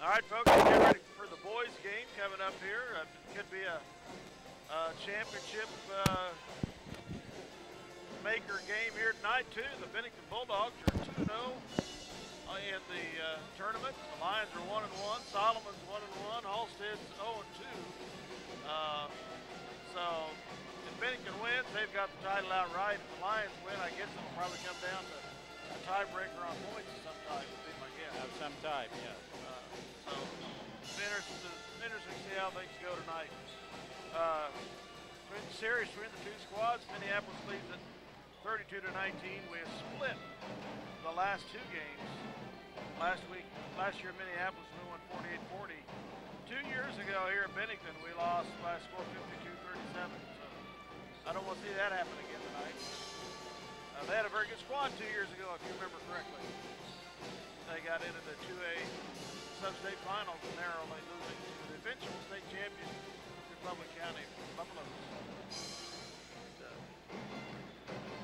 All right, folks, get ready for the boys' game coming up here. Could be a championship maker game here tonight, too. The Bennington Bulldogs are 2-0 in the tournament. The Lions are 1-1. Solomon's 1-1. Halstead's 0-2. So if Bennington wins, they've got the title outright. If the Lions win, I guess it'll probably come down to a tiebreaker on points of some type, would be my guess. Of some type, yes. So it's interesting to see how things go tonight. Between the series between the two squads, Minneapolis leads at 32-19. We have split the last two games. Last year Minneapolis we won 48-40. 2 years ago here at Bennington, we lost by a score 52-37. So I don't want to see that happen again tonight. They had a very good squad 2 years ago, if you remember correctly. They got into the 2A sub-state finals, narrowly losing to the eventual state champion, Republic County Buffaloes.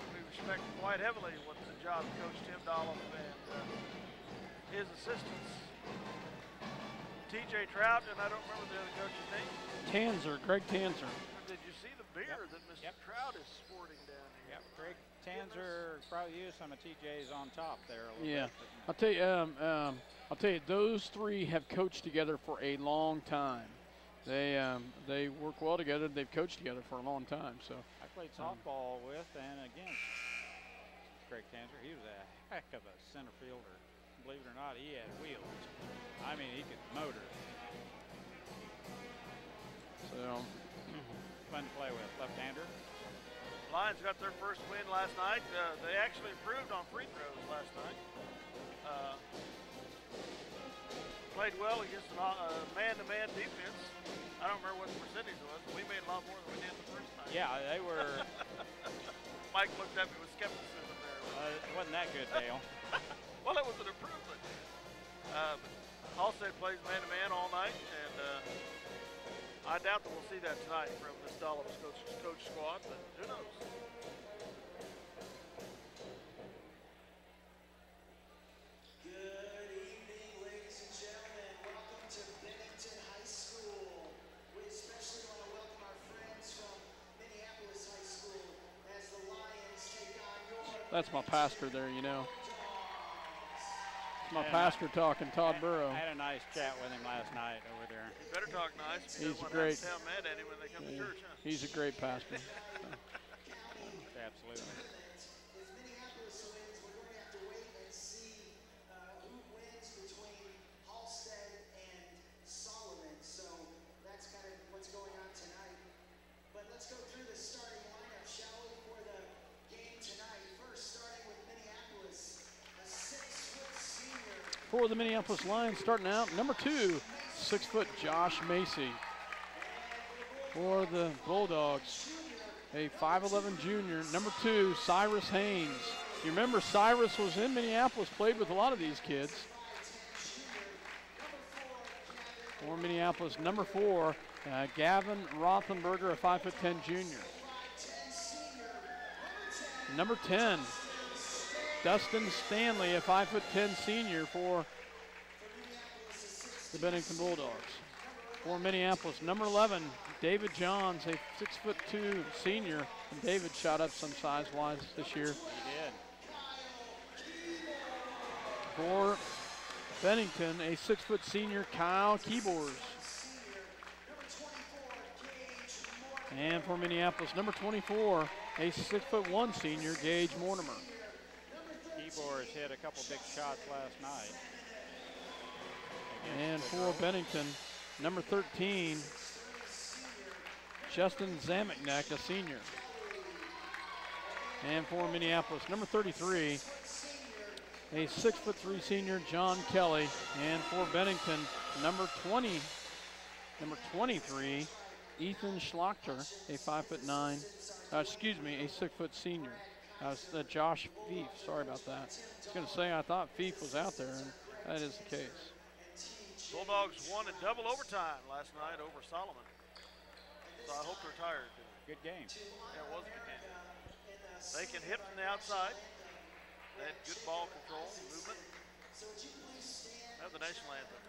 We respect quite heavily what the job Coach Tim Dolph and his assistants, T.J. Trout, and I don't remember the other coach's name. Tanzer, Greg Tanzer. Did you see the beer that Mr. Trout is sporting down here? Yep, Greg Tanzer probably used some of TJ's on top there a little bit. I'll tell you, those three have coached together for a long time. They work well together. They've coached together for a long time. So I played softball with and against Greg Tanzer. He was a heck of a center fielder. Believe it or not, he had wheels. I mean, he could motor. So fun to play with, left-hander. Lions got their first win last night. They actually improved on free throws last night. Played well against a man-to-man defense. I don't remember what the percentage was, but we made a lot more than we did the first time. Yeah, they were. Mike looked at me with skepticism there. It wasn't that good, Dale. Well, it was an improvement. Halstead plays man-to-man all night, and I doubt that we'll see that tonight from this Dolphins coach squad, but who knows? Good evening, ladies and gentlemen. Welcome to Bennington High School. We especially want to welcome our friends from Minneapolis High School as the Lions take on your... that's my pastor there, you know. It's my pastor talking, Todd Burrow. I had a nice chat with him last night over there. You better talk nice. He's a great. Tell mad at him when they come to church, huh? He's a great pastor. Absolutely. If Minneapolis wins, we're going to have to wait and see who wins between Halstead and Solomon. So that's kind of what's going on tonight. But let's go through the starting lineup, shall we, for the game tonight. First, starting with Minneapolis, a 6-foot senior. For the Minneapolis Lions, starting out, number 2, 6-foot Josh Macy. For the Bulldogs, a 5'11 junior, number 2, Cyrus Haynes. You remember Cyrus was in Minneapolis, played with a lot of these kids. For Minneapolis, number 4, Gavin Rothenberger, a 5'10 junior. Number 10, Dustin Stanley, a 5'10 senior for the Bennington Bulldogs. For Minneapolis, number 11, David Johns, a 6'2 senior. And David shot up some size-wise this year. He did. For Bennington, a 6-foot senior, Kyle Keyboers. And for Minneapolis, number 24, a 6'1 senior, Gage Mortimer. Keyboers hit a couple big shots last night. And for Bennington, number 13, Justin Zameknek, a senior. And for Minneapolis, number 33, a 6'3 senior, John Kelly. And for Bennington, number 23, Ethan Schlachter, a 5'9", a 6-foot senior. Josh Fief, sorry about that. I was going to say I thought Fief was out there, and that is the case. Bulldogs won in double overtime last night over Solomon. So I hope they're tired. Good game. Yeah, it was a good game. They can hit from the outside. They had good ball control, movement. Have the national anthem.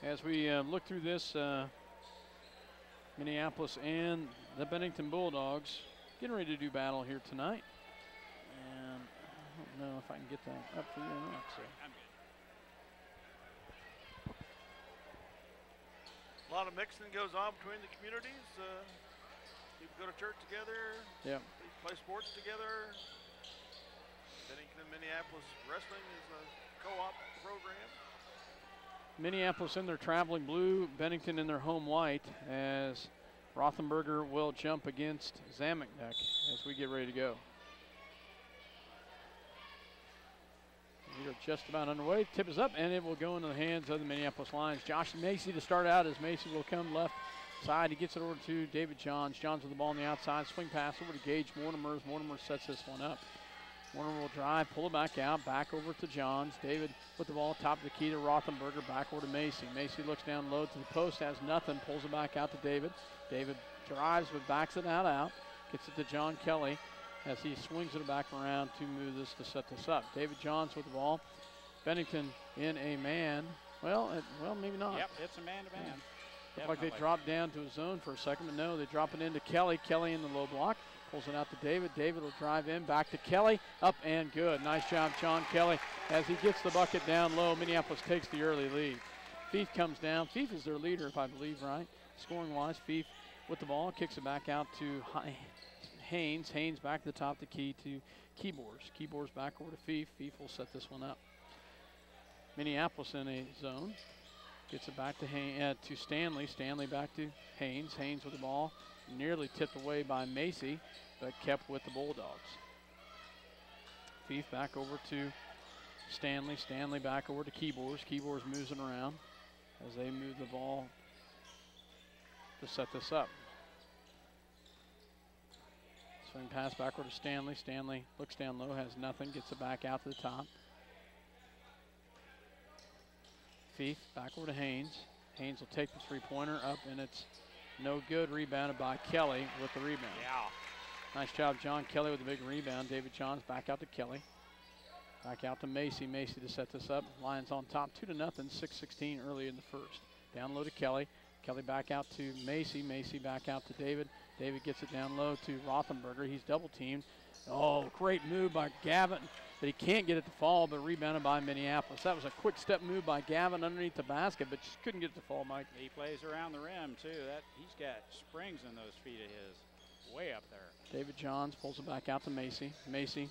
As we look through this, Minneapolis and the Bennington Bulldogs getting ready to do battle here tonight. And I don't know if I can get that up for you or not. So. A lot of mixing goes on between the communities. People go to church together. Yeah. They play sports together. Bennington and Minneapolis wrestling is a co-op program. Minneapolis in their traveling blue, Bennington in their home white, as Rothenberger will jump against Zameknek as we get ready to go. We are just about underway. Tip is up, and it will go into the hands of the Minneapolis Lions. Josh Macy to start out, as Macy will come left side. He gets it over to David Johns. Johns with the ball on the outside. Swing pass over to Gage Mortimer. Mortimer sets this one up. Mortimer will drive, pull it back out, back over to Johns. David with the ball, top of the key to Rothenberger, back over to Macy. Macy looks down low to the post, has nothing, pulls it back out to David. David drives, but backs it out. Gets it to John Kelly as he swings it back around to move this to set this up. David Johns with the ball. Bennington in a man. Well, maybe not. Yep, it's a man-to-man. Looked like they dropped down to a zone for a second, but no, they drop it into Kelly. Kelly in the low block. Pulls it out to David. David will drive in, back to Kelly. Up and good. Nice job, John Kelly. As he gets the bucket down low, Minneapolis takes the early lead. Fief comes down. Fief is their leader, if I believe right. Scoring-wise, Fief with the ball. Kicks it back out to Haynes. Haynes back to the top of the key to Keyboards. Keyboards back over to Fief. Fief will set this one up. Minneapolis in a zone. Gets it back to Stanley. Stanley back to Haynes. Haynes with the ball. Nearly tipped away by Macy, but kept with the Bulldogs. Fief back over to Stanley. Stanley back over to Keyboards. Keyboards moves it around as they move the ball to set this up. Swing pass backward to Stanley. Stanley looks down low, has nothing, gets it back out to the top. Fief back over to Haynes. Haynes will take the three-pointer up, and it's no good. Rebounded by Kelly with the rebound. Yeah. Nice job, John Kelly with a big rebound. David Johns back out to Kelly. Back out to Macy. Macy to set this up. Lions on top 2-0, 6:16 early in the first. Down low to Kelly. Kelly back out to Macy. Macy back out to David. David gets it down low to Rothenberger. He's double teamed. Oh, great move by Gavin, but he can't get it to fall, but rebounded by Minneapolis. That was a quick step move by Gavin underneath the basket, but just couldn't get it to fall, Mike. He plays around the rim, too. He's got springs in those feet of his, way up there. David Johns pulls it back out to Macy. Macy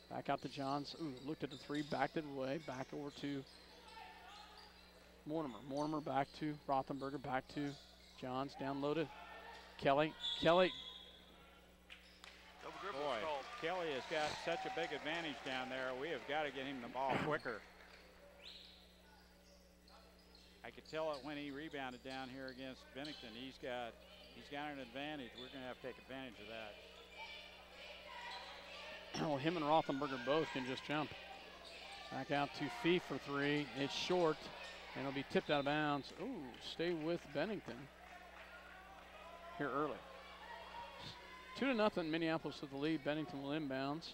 back out to Johns. Ooh, looked at the three, backed it away, back over to Mortimer. Mortimer back to Rothenberger, back to Johns, down low to Kelly. Kelly. Boy, Kelly has got such a big advantage down there. We have got to get him the ball quicker. I could tell it when he rebounded down here against Bennington. He's got an advantage. We're going to have to take advantage of that. Well, him and Rothenberger both can just jump. Back out to Fief for three. It's short, and it'll be tipped out of bounds. Ooh, stay with Bennington here early. 2-0, Minneapolis with the lead. Bennington will inbounds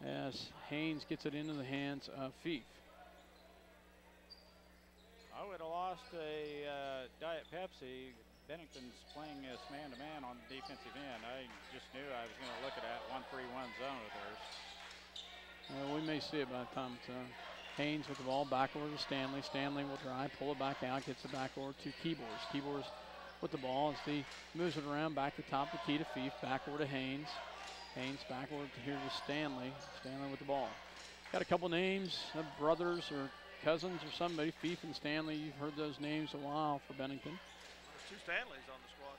as Haynes gets it into the hands of Fief. I would have lost a Diet Pepsi. Bennington's playing this man-to-man on the defensive end. I just knew I was going to look at that 1-3-1 zone of theirs. We may see it by the time it's Haynes with the ball back over to Stanley. Stanley will drive, pull it back out, gets it back over to Keyboards. Keyboards with the ball as he moves it around back to top of the key to Fief, back over to Haynes. Haynes back over to here to Stanley. Stanley with the ball. Got a couple names of brothers or cousins or somebody. Fief and Stanley, you've heard those names a while for Bennington. There's two Stanleys on the squad,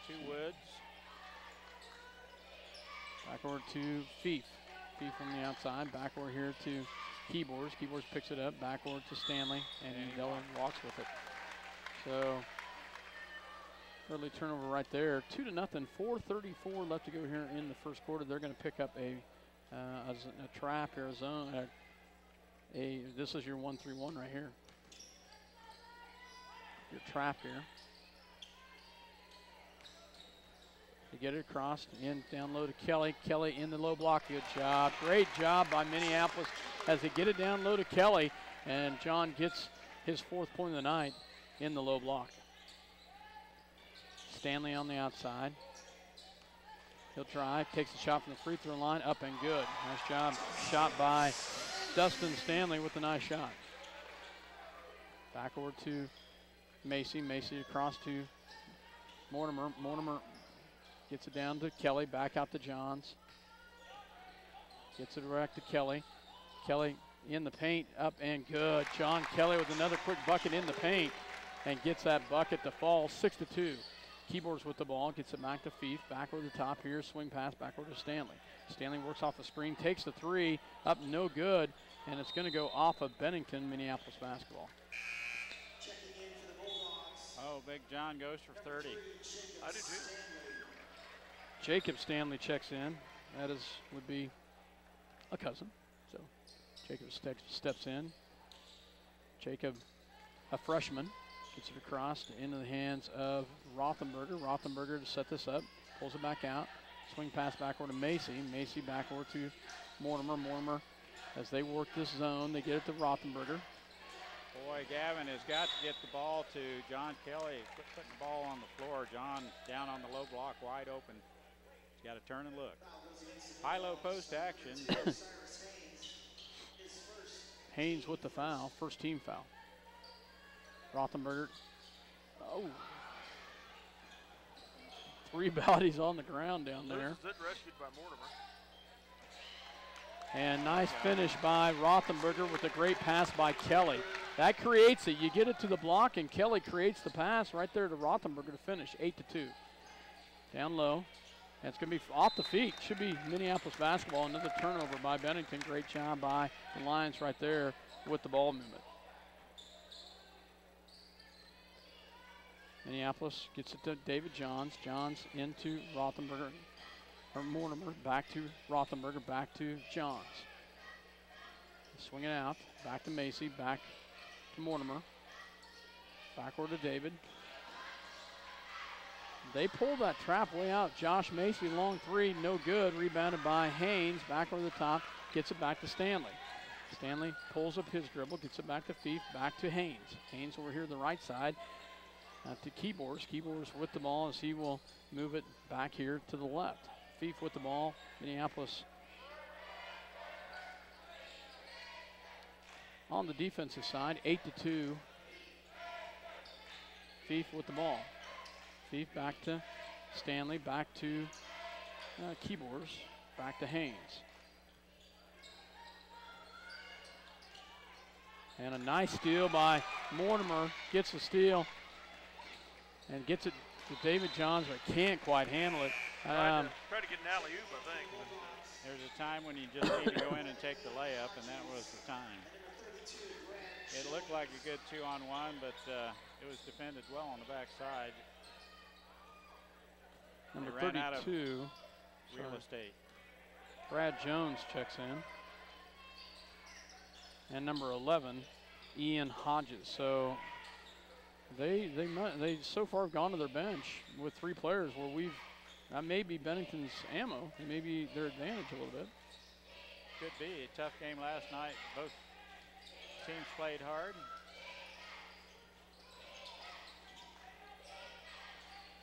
too. Two Woods. Back over to Fief. Fief from the outside. Back over here to Keyboards. Keyboards picks it up. Back over to Stanley. And Dillon walks with it. So, early turnover right there. 2-0, 4:34 left to go here in the first quarter. They're going to pick up a trap here, a zone. This is your 1-3-1 right here. Your trap here. To get it across, in down low to Kelly. Kelly in the low block. Good job. Great job by Minneapolis as they get it down low to Kelly. And John gets his 4th point of the night in the low block. Stanley on the outside. He'll try, takes a shot from the free throw line, up and good. Nice job, shot by Dustin Stanley with a nice shot. Back over to Macy. Macy across to Mortimer. Mortimer gets it down to Kelly, back out to Johns. Gets it back to Kelly. Kelly in the paint, up and good. John Kelly with another quick bucket in the paint and gets that bucket to fall 6-2. Keyboards with the ball, gets it back to Fief, back over the top here, swing pass back over to Stanley. Stanley works off the screen, takes the 3, up no good, and it's going to go off of Bennington, Minneapolis basketball. Oh, Big John goes for 30. I do too. Jacob Stanley checks in. That would be a cousin. So Jacob steps in. Jacob, a freshman, gets it across into the hands of Rothenberger. Rothenberger to set this up, pulls it back out. Swing pass back over to Macy. Macy back over to Mortimer. Mortimer, as they work this zone, they get it to Rothenberger. Boy, Gavin has got to get the ball to John Kelly. Quit putting the ball on the floor. John down on the low block, wide open. He's got to turn and look. High-low post action. Haynes with the foul, first team foul. Rothenberger, oh. 3 bodies on the ground down there. Rescued by Mortimer. And nice finish by Rothenberger with a great pass by Kelly. That creates it. You get it to the block, and Kelly creates the pass right there to Rothenberger to finish 8-2. Down low. And it's going to be off the feet. Should be Minneapolis basketball. Another turnover by Bennington. Great job by the Lions right there with the ball movement. Minneapolis gets it to David Johns. Johns into Rothenberger. Or Mortimer, back to Rothenberger, back to Johns. Swing it out, back to Macy, back to Mortimer. Backward to David. They pull that trap way out. Josh Macy, long 3, no good. Rebounded by Haynes, back over the top, gets it back to Stanley. Stanley pulls up his dribble, gets it back to Fief, back to Haynes. Haynes over here to the right side. To Keyboards. Keyboards with the ball as he will move it back here to the left. Fief with the ball. Minneapolis on the defensive side, 8-2. Fief with the ball. Fief back to Stanley, back to Keyboards, back to Haynes. And a nice steal by Mortimer. Gets the steal and gets it to David Johns, but can't quite handle it. Tried to get an alley-oop, I think. There's a time when you just need to go in and take the layup, and that was the time. It looked like a good 2-on-1, but it was defended well on the backside. Number They ran 32, out of real estate. Brad Jones checks in. And number 11, Ian Hodges. So they so far have gone to their bench with 3 players where that may be Bennington's ammo. It may be their advantage a little bit. Could be a tough game last night. Both teams played hard.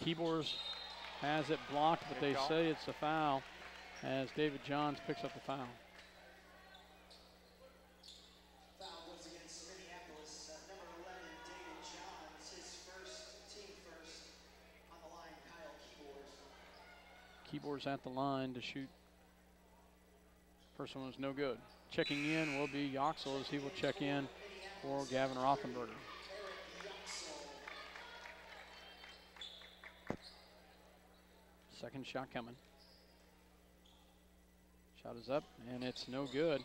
Keyboards has it blocked, but they say it's a foul as David Johns picks up the foul. Foul goes against Minneapolis. Number 11, David Johns, his team first on the line, Kyle Keyboards. Keyboards at the line to shoot. First one was no good. Checking in will be Yoxel as he will check in for Gavin Rothenberger. Second shot coming. Shot is up, and it's no good.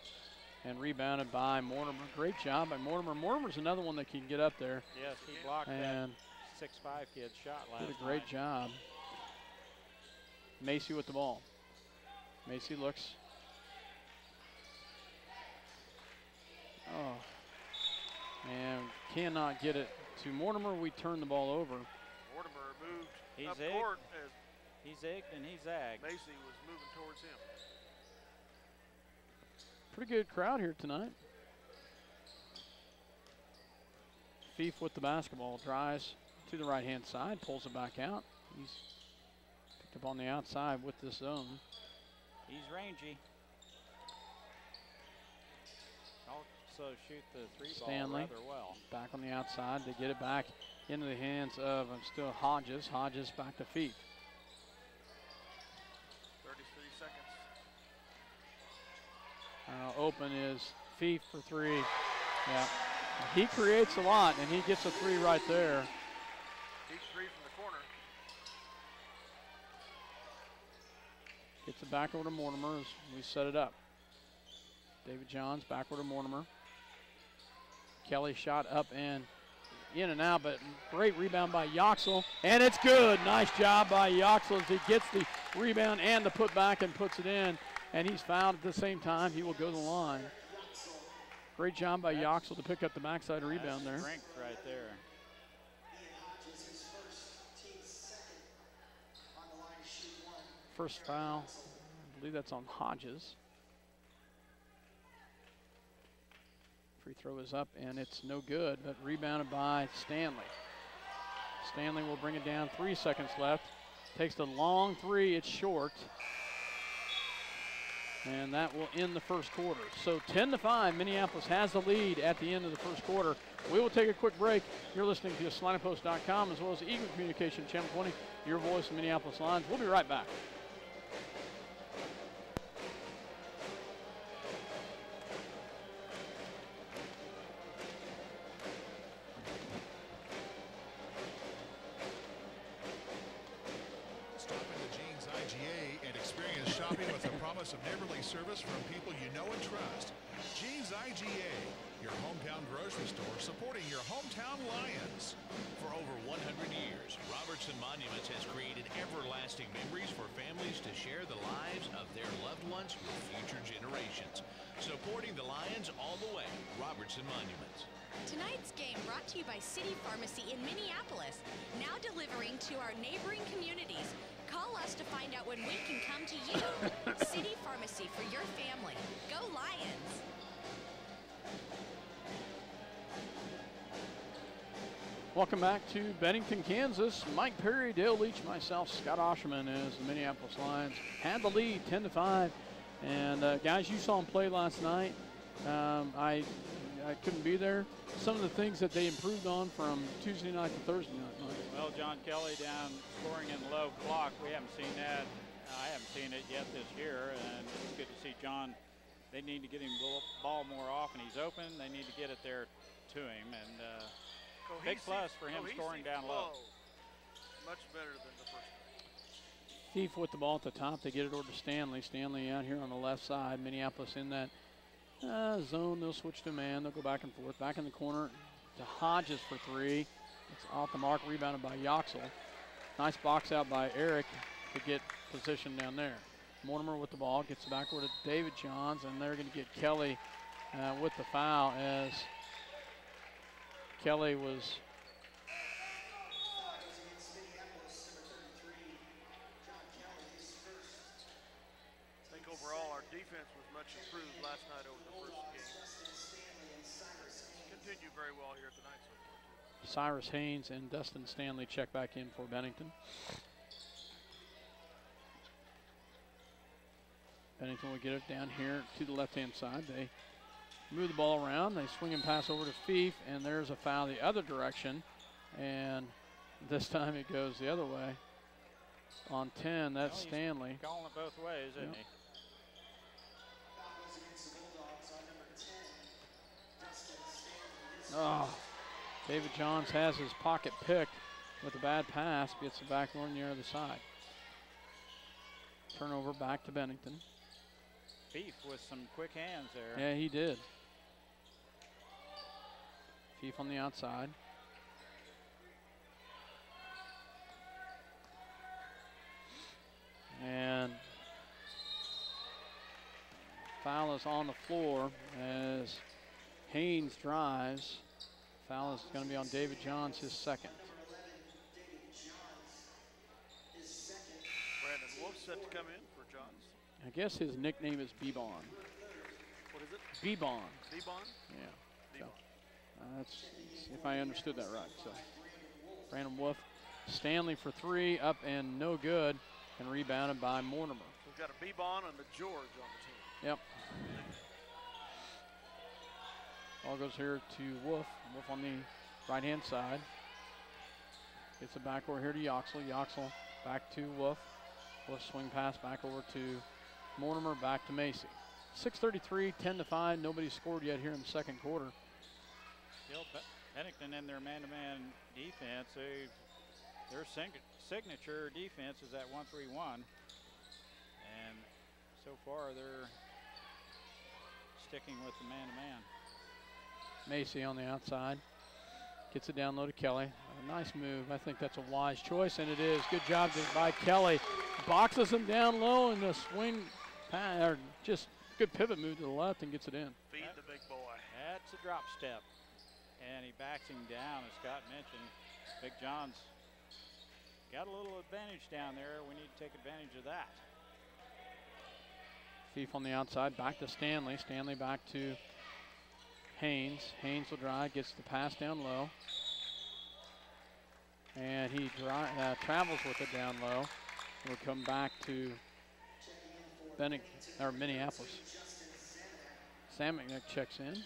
And rebounded by Mortimer. Great job by Mortimer. Mortimer's another one that can get up there. Yes, he blocked and that 6'5" kid's shot last night. did a great job. Macy with the ball. Macy looks. Oh. And cannot get it to Mortimer. We turn the ball over. Mortimer moved He's up zigged. court as He zigged and he zagged. Macy was moving towards him. Pretty good crowd here tonight. Fief with the basketball, drives to the right-hand side, pulls it back out. He's picked up on the outside with this zone. He's rangy. Also shoot the three Stanley ball rather well. Back on the outside to get it back into the hands of still Hodges. Hodges back to Fief. 33 seconds. Open is Fief for three. Yeah, he creates a lot, and he gets a three right there. Deep three from the corner. Gets it back over to Mortimer as we set it up. David Johns backward to Mortimer. Kelly shot up and in and out, but great rebound by Yoxel, and it's good. Nice job by Yoxel as he gets the rebound and the putback and puts it in, and he's fouled at the same time. He will go to the line. Great job by Yoxel to pick up the backside rebound there. Strength right there. First foul, I believe that's on Hodges. Free throw is up, and it's no good, but rebounded by Stanley. Stanley will bring it down, 3 seconds left. Takes the long three, it's short. And that will end the first quarter. So 10-5, Minneapolis has the lead at the end of the first quarter. We will take a quick break. You're listening to SlinaPost.com as well as Eagle Communication Channel 20, your voice of Minneapolis Lions. We'll be right back. Of neighborly service from people you know and trust. Jeans IGA, your hometown grocery store supporting your hometown Lions. For over 100 years, Robertson Monuments has created everlasting memories for families to share the lives of their loved ones with future generations. Supporting the Lions all the way, Robertson Monuments. Tonight's game brought to you by City Pharmacy in Minneapolis, now delivering to our neighboring communities. Call us to find out when we can come to you. City Pharmacy for your family. Go Lions! Welcome back to Bennington, Kansas. Mike Perry, Dale Leach, myself, Scott Osherman as the Minneapolis Lions had the lead 10-5. And guys, you saw them play last night. I couldn't be there. Some of the things that they improved on from Tuesday night to Thursday night. Well, John Kelly down scoring in the low block. We haven't seen that. I haven't seen it yet this year, and it's good to see John. They need to get him the ball more often. He's open. They need to get it there to him, and big plus for him scoring down low. Much better than the first time. Fief with the ball at the top. They get it over to Stanley. Stanley out here on the left side. Minneapolis in that zone. They'll switch to man. They'll go back and forth. Back in the corner to Hodges for three. It's off the mark, rebounded by Yoxel. Nice box out by Eric to get position down there. Mortimer with the ball, gets it backward to David Johns, and they're going to get Kelly with the foul as Kelly was. I think overall our defense was much improved last night over the first game. Continue very well here tonight so far. Cyrus Haynes and Dustin Stanley check back in for Bennington. Bennington will get it down here to the left-hand side. They move the ball around. They swing and pass over to Fief, and there's a foul the other direction. And this time it goes the other way. On 10, that's Stanley. Calling it both ways, isn't he? Oh. David Johns has his pocket picked with a bad pass, gets it back on the other side. Turnover back to Bennington. Fief with some quick hands there. Yeah, he did. Fief on the outside. And foul is on the floor as Haynes drives. Foul is going to be on David Johns, his second. Brandon Wolf set to come in for Johns. I guess his nickname is B-Bon. What is it? B-Bon. B-Bon? Yeah. B-Bon. Let's see if I understood that right. So Brandon Wolf, Stanley for three, up and no good, and rebounded by Mortimer. We've got a Bebon and a George on the team. Yep. Ball goes here to Wolf. Wolf on the right-hand side. Gets it back over here to Yoxel. Yoxel back to Wolf. Wolf swing pass back over to Mortimer, back to Macy. 6:33, 10-5. Nobody scored yet here in the second quarter. Still Bennington in their man-to-man defense. Their signature defense is at 1-3-1. And so far they're sticking with the man-to-man. Macy on the outside. Gets it down low to Kelly. A nice move. I think that's a wise choice, and it is. Good job by Kelly. Boxes him down low in the swing pass, or just good pivot move to the left and gets it in. Feed the big boy. That's a drop step. And he backs him down, as Scott mentioned. Big John's got a little advantage down there. We need to take advantage of that. Thief on the outside, back to Stanley. Stanley back to Haynes. Haynes will drive, gets the pass down low. And he travels with it down low. We'll come back to Bennington, or Minneapolis. Samnick checks in.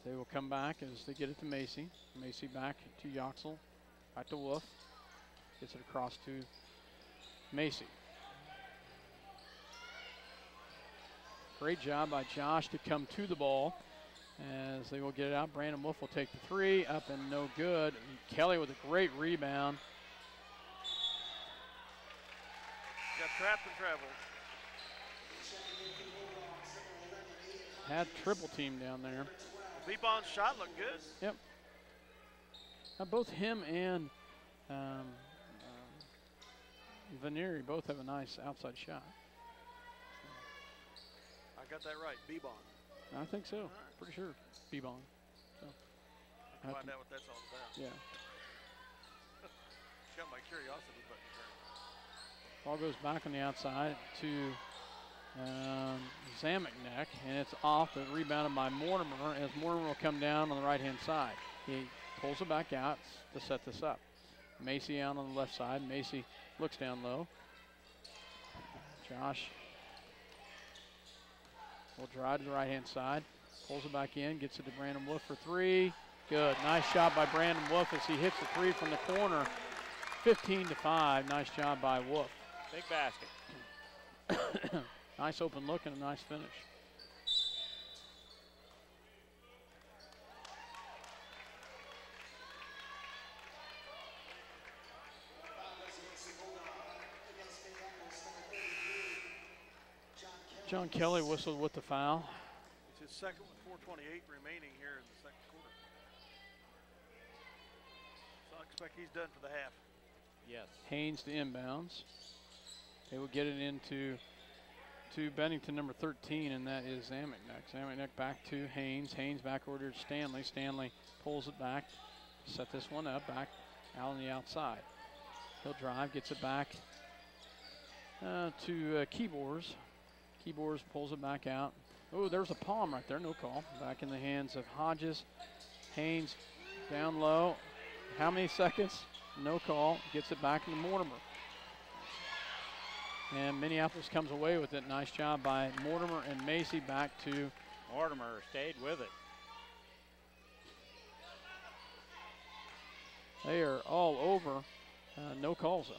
They will come back as they get it to Macy. Macy back to Yoxel, back to Wolf. Gets it across to Macy. Great job by Josh to come to the ball as they will get it out. Brandon Wolf will take the three, up and no good. And Kelly with a great rebound. Got trapped and traveled. Had triple team down there. Bebon's shot looked good. Yep. Now both him and Vanieri both have a nice outside shot. I got that right, Bebon. I think so. Right. Pretty sure. Bebon. So, Find out what that's all about. yeah. Got my curiosity button turned. Ball goes back on the outside to Zamekneck, and it's off, but rebounded by Mortimer as Mortimer will come down on the right-hand side. He pulls it back out to set this up. Macy out on the left side. Macy looks down low. Josh will drive to the right-hand side, pulls it back in, gets it to Brandon Wolf for three. Good, nice shot by Brandon Wolf as he hits the three from the corner. 15-5, nice job by Wolf. Big basket. Nice open look and a nice finish. John Kelly whistled with the foul. It's his second with 4:28 remaining here in the second quarter. So I expect he's done for the half. Yes. Haynes to inbounds. They will get it into Bennington, number 13, and that is Zamekneck. Zamekneck back to Haynes. Haynes back over to Stanley. Stanley pulls it back, set this one up, back out on the outside. He'll drive, gets it back to Keyboards. Keyboards pulls it back out. Oh, there's a palm right there, no call. Back in the hands of Hodges. Haynes down low. How many seconds? No call. Gets it back into Mortimer. And Minneapolis comes away with it. Nice job by Mortimer and Macy back to Mortimer stayed with it. They are all over. No calls though.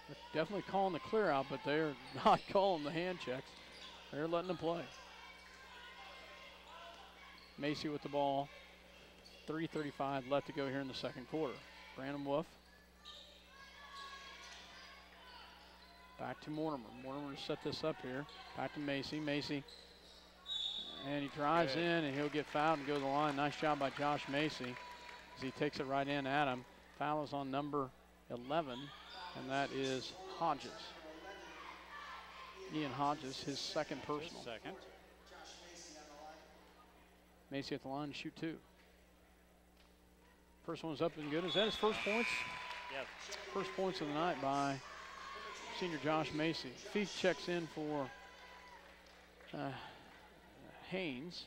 They're definitely calling the clear out, but they're not calling the hand checks. They're letting them play. Macy with the ball. 3:35 left to go here in the second quarter. Brandon Wolf. Back to Mortimer. Mortimer to set this up here. Back to Macy. Macy. And he drives in and he'll get fouled and go to the line. Nice job by Josh Macy as he takes it right in at him. Foul is on number 11, and that is Hodges. Ian Hodges, his second personal. Second. Macy at the line to shoot two. First one's up and good. Is that his first points? Yes. First points of the night by senior Josh Macy. Feith checks in for Haynes,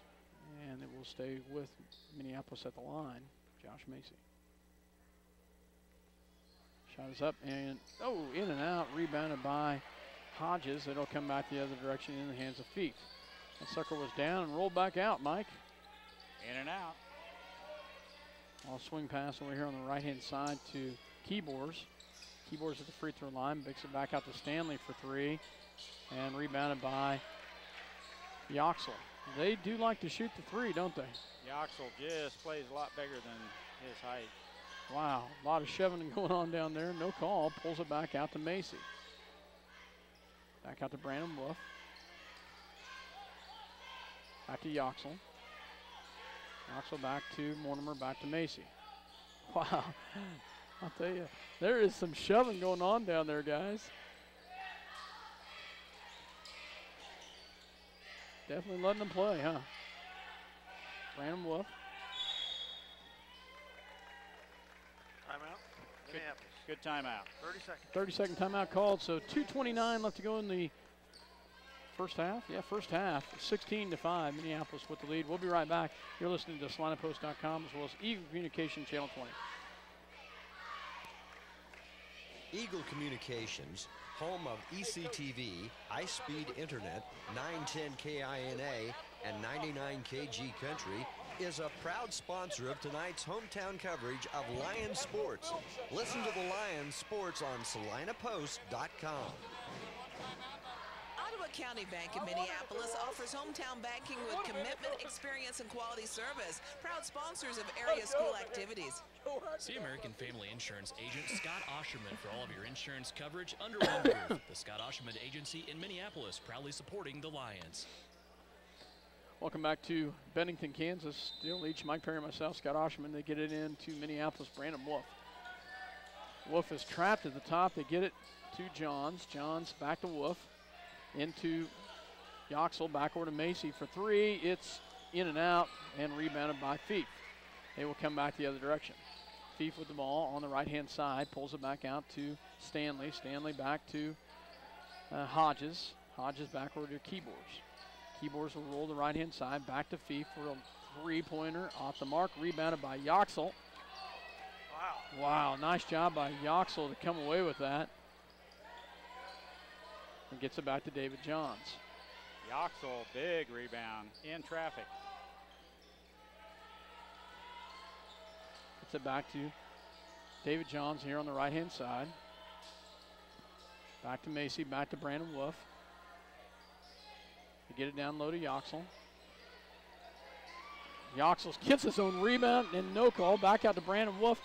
and it will stay with Minneapolis at the line, Josh Macy. Shot is up, and in and out, rebounded by Hodges. It'll come back the other direction in the hands of Feith. That sucker was down and rolled back out, Mike. In and out. All swing pass over here on the right-hand side to Keyboars. Keyboars at the free throw line, picks it back out to Stanley for three, and rebounded by Yoxel. They do like to shoot the three, don't they? Yoxel just plays a lot bigger than his height. Wow, a lot of shoving going on down there. No call, pulls it back out to Macy. Back out to Brandon Wolf. Back to Yoxel. Yoxel back to Mortimer, back to Macy. Wow, I'll tell you, there is some shoving going on down there, guys. Definitely letting them play, huh? Brandon Wolf. Timeout. Minneapolis. Good timeout. 30 seconds. 30-second timeout called, so 2:29 left to go in the first half. Yeah, first half. 16-5, Minneapolis with the lead. We'll be right back. You're listening to SalinaPost.com as well as Eagle Communication Channel 20. Eagle Communications, home of ECTV, high-speed internet, 910 KINA, and 99 KG Country, is a proud sponsor of tonight's hometown coverage of Lions sports. Listen to the Lions sports on SalinaPost.com. Ottawa County Bank in Minneapolis offers hometown banking with commitment, experience, and quality service. Proud sponsors of area school activities. See American Family Insurance agent Scott Osherman for all of your insurance coverage under one roof. The Scott Osherman Agency in Minneapolis, proudly supporting the Lions. Welcome back to Bennington, Kansas. Still Leach, Mike Perry, myself, Scott Osherman. They get it into Minneapolis, Brandon Wolf. Wolf is trapped at the top. They get it to Johns. Johns back to Wolf. Into Yoxel, back over to Macy for three. It's in and out and rebounded by Feith. They will come back the other direction. Feith with the ball on the right-hand side, pulls it back out to Stanley. Stanley back to Hodges. Hodges back over to Keyboars. Keyboars will roll the right-hand side, back to Feith for a three-pointer off the mark, rebounded by Yoxel. Wow, nice job by Yoxel to come away with that. And gets it back to David Johns. Yoxel, big rebound in traffic. Gets it back to David Johns here on the right-hand side. Back to Macy, back to Brandon Wolf. They get it down low to Yoxel. Yoxel gets his own rebound and no call. Back out to Brandon Wolf.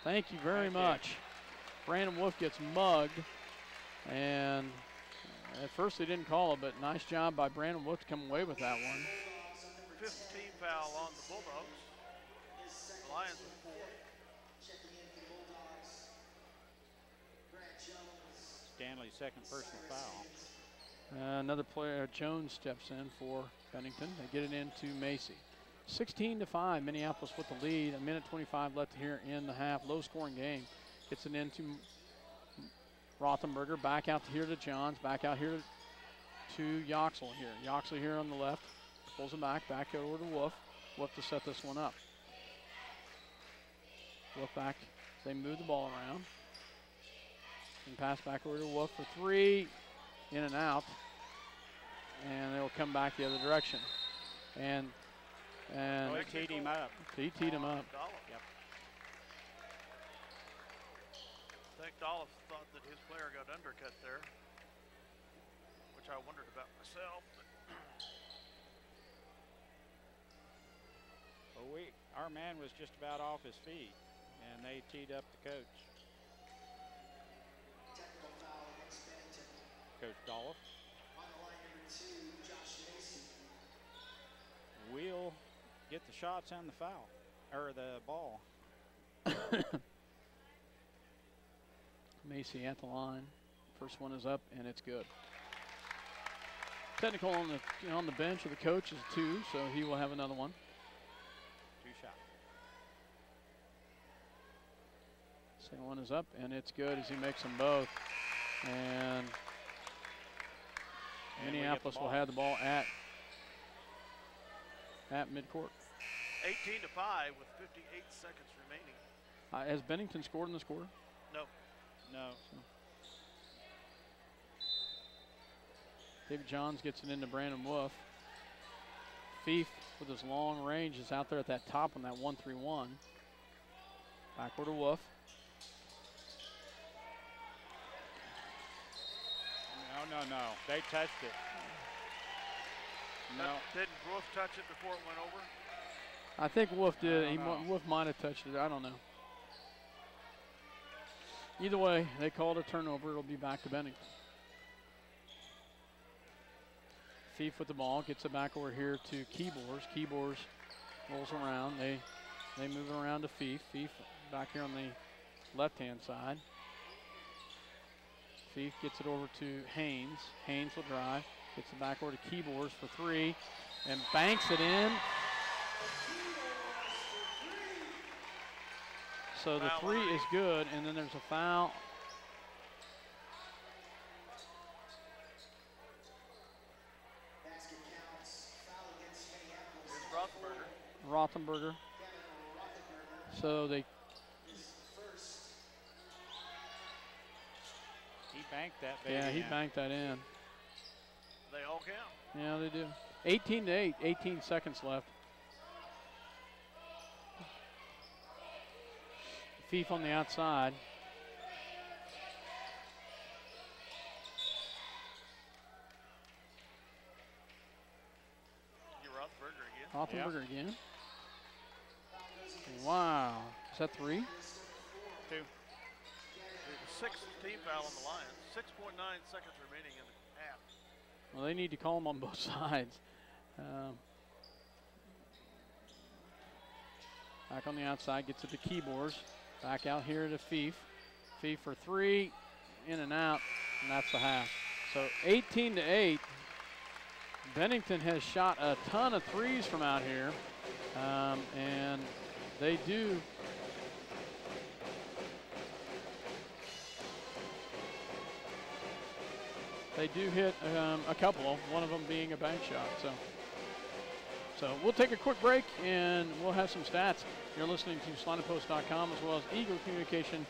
Thank you very much. Brandon Wolf gets mugged. And at first they didn't call it, but nice job by Brandon Wolf to come away with that one. 15 foul on the Bulldogs. The Lions with 4. Stanley's second personal foul. Another player, Jones, steps in for Bennington. They get it into Macy. 16-5, Minneapolis with the lead. A minute 25 left here in the half. Low-scoring game. Gets it into Rothenberger. Back out here to Johns. Back out here to Yoxel here. Yoxel here on the left. Pulls it back. Back over to Wolf. Wolf to set this one up. Wolf back. They move the ball around. And pass back over to Wolf for three. In and out. And they'll come back the other direction. And he teed him up. He teed him up. Yep. I think Dolph thought that his player got undercut there, which I wondered about myself. Well, our man was just about off his feet, and they teed up the coach. Technical foul against Bennington. Coach Dolph. On the line, number 2, Josh Macy. We'll get the shots and the foul, or the ball. Macy at the line. First one is up, and it's good. Technical on the bench of the coach is 2, so he will have another one. 2 shots. Second one is up, and it's good as he makes them both. And And we get Minneapolis the will ball. have the ball at midcourt. 18-5 with 58 seconds remaining. Has Bennington scored in this quarter? No. No. David Johns gets it into Brandon Wolf. Fief with his long range is out there at that top on that 1-3-1. Backward to Wolf. No. They touched it. No. Didn't Wolf touch it before it went over? I think Wolf did. I don't know. Wolf might have touched it. I don't know. Either way, they called a turnover. It'll be back to Bennington. Fief with the ball, gets it back over here to Keybors. Keybors rolls around. They move it around to Fief. Fief back here on the left-hand side. Fief gets it over to Haynes. Haynes will drive. Gets it back over to Keybors for three and banks it in. So the three is good, and then there's a foul. Basket counts. Foul against Minneapolis. Here's Rothenberger. Rothenberger. So they He banked that baby. he in. banked that in. They all count. Yeah, they do. 18-8, 18 seconds left. Fief on the outside. Get Rothenberger again. Rothenberger again. Wow. Is that three? Two. The sixth team foul on the Lions. 6.9 seconds remaining in the half. Well, they need to call them on both sides. Back on the outside, gets it to Keybors. Back out here to Fief. Fief for three, in and out, and that's the half. So 18-8. Bennington has shot a ton of threes from out here, and they do. They do hit a couple, one of them being a bank shot. So we'll take a quick break and we'll have some stats. You're listening to SlidingPost.com as well as Eagle Communication,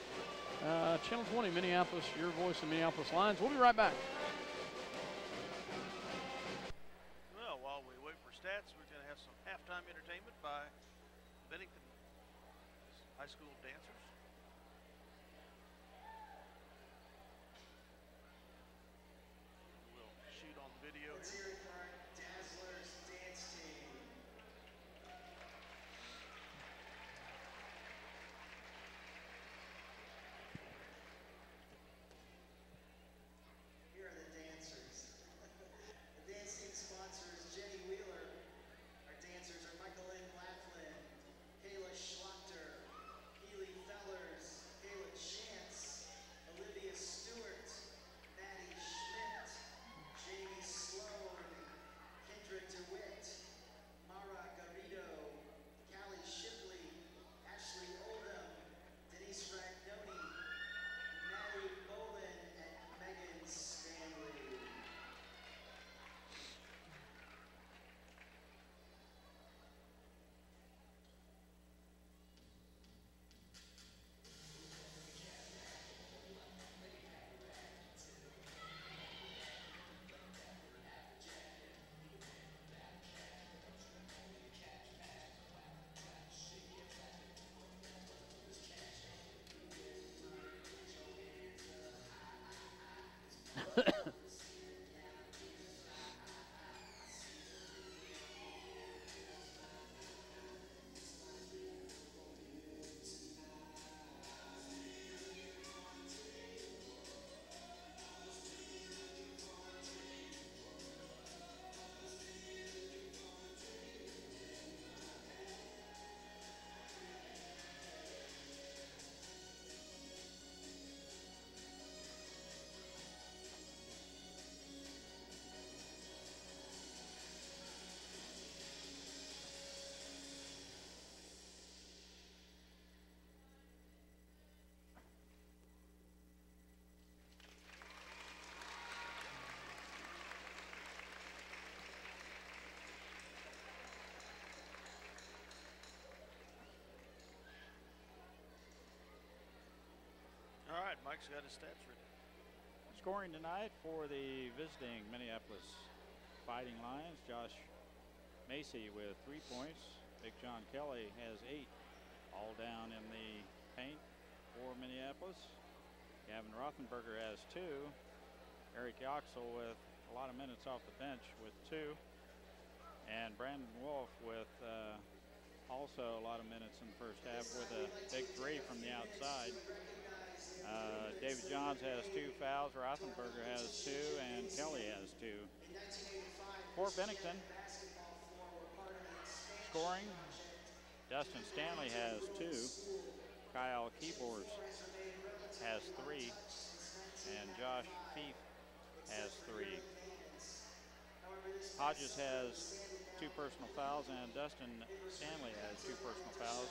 Channel 20, Minneapolis, your voice in Minneapolis Lions. We'll be right back. Well, while we wait for stats, we're going to have some halftime entertainment by Bennington high school dancers. We'll shoot on the video Let's here. hear it for our Dazzlers dance team. Here are the dancers. The dance team sponsors Jenny Wheeler. Our dancers are Michael Lynn Laughlin, Kayla Schlachter, Keely Fell, Mike's got his stats ready. Scoring tonight for the visiting Minneapolis Fighting Lions, Josh Macy with 3 points. Big John Kelly has 8, all down in the paint for Minneapolis. Gavin Rothenberger has 2. Eric Yoxel with a lot of minutes off the bench with 2. And Brandon Wolf with also a lot of minutes in the first half with a big 3 from the outside. David Johns has 2 fouls, Rothenberger has 2, and Kelly has 2. For Bennington, scoring, Dustin Stanley has 2. Kyle Keyboards has 3, and Josh Feith has 3. Hodges has 2 personal fouls, and Dustin Stanley has 2 personal fouls.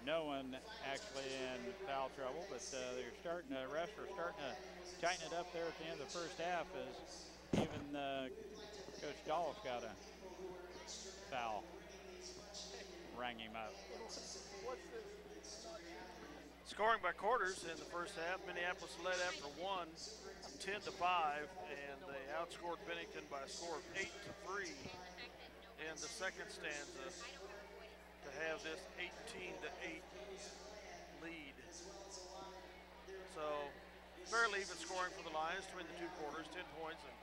No one actually in foul trouble, but they're starting to, refs are starting to tighten it up there at the end of the first half, as even Coach Dolph got a foul. Rang him up. Scoring by quarters in the first half, Minneapolis led after 1, 10-5, and they outscored Bennington by a score of 8-3 in the second stanza to have this 18-8 lead. So fairly even scoring for the Lions between the 2 quarters, 10 points and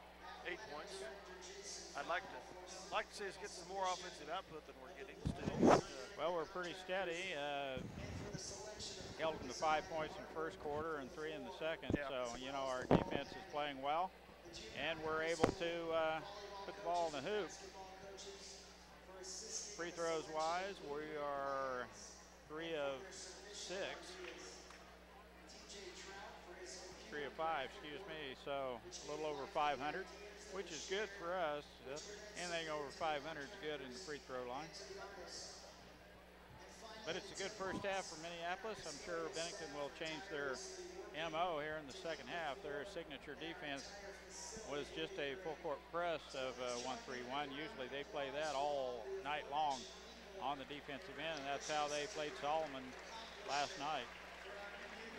8 points. I'd like to see us get some more offensive output than we're getting still. Well, we're pretty steady. Held them to 5 points in the first quarter and 3 in the second. Yeah. So, you know, our defense is playing well, and we're able to put the ball in the hoop. Free throws wise, we are 3 of 6. 3 of 5, excuse me. So a little over 500, which is good for us. Anything over 500 is good in the free throw line. But it's a good first half for Minneapolis. I'm sure Bennington will change their MO here in the second half. Their signature defense was just a full court press of 1-3-1. Usually they play that all night long on the defensive end, and that's how they played Solomon last night.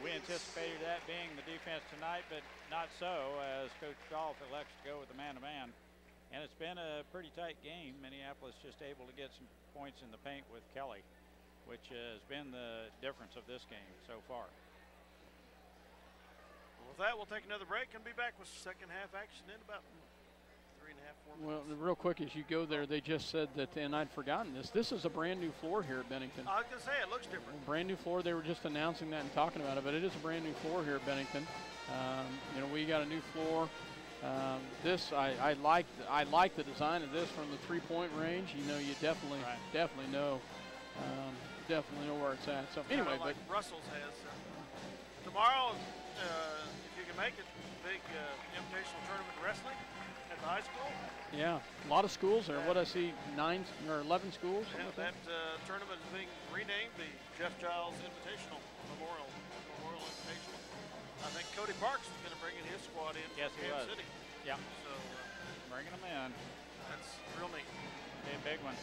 We anticipated that being the defense tonight, but not so, as Coach Golf elects to go with the man-to-man. And it's been a pretty tight game. Minneapolis just able to get some points in the paint with Kelly, which has been the difference of this game so far. With that, we'll take another break and be back with second half action in about 3.5, 4 minutes. Well, real quick, as you go there, they just said that, and I'd forgotten this is a brand new floor here at Bennington. I was going to say, it looks different. Brand new floor. They were just announcing that and talking about it, but it is a brand new floor here at Bennington. You know, we got a new floor. I like the design of this from the 3-point range. You know, you definitely know where it's at. So anyway, like Russell's has tomorrow. If you can make it, big invitational tournament wrestling at the high school. Yeah, a lot of schools there. What I see, 9 or 11 schools. Yeah, that tournament is being renamed the Jeff Giles Invitational Memorial Invitational. I think Cody Parks is going to bring in his squad in from Kansas City. Yeah. So bringing them in. That's real neat. A big one.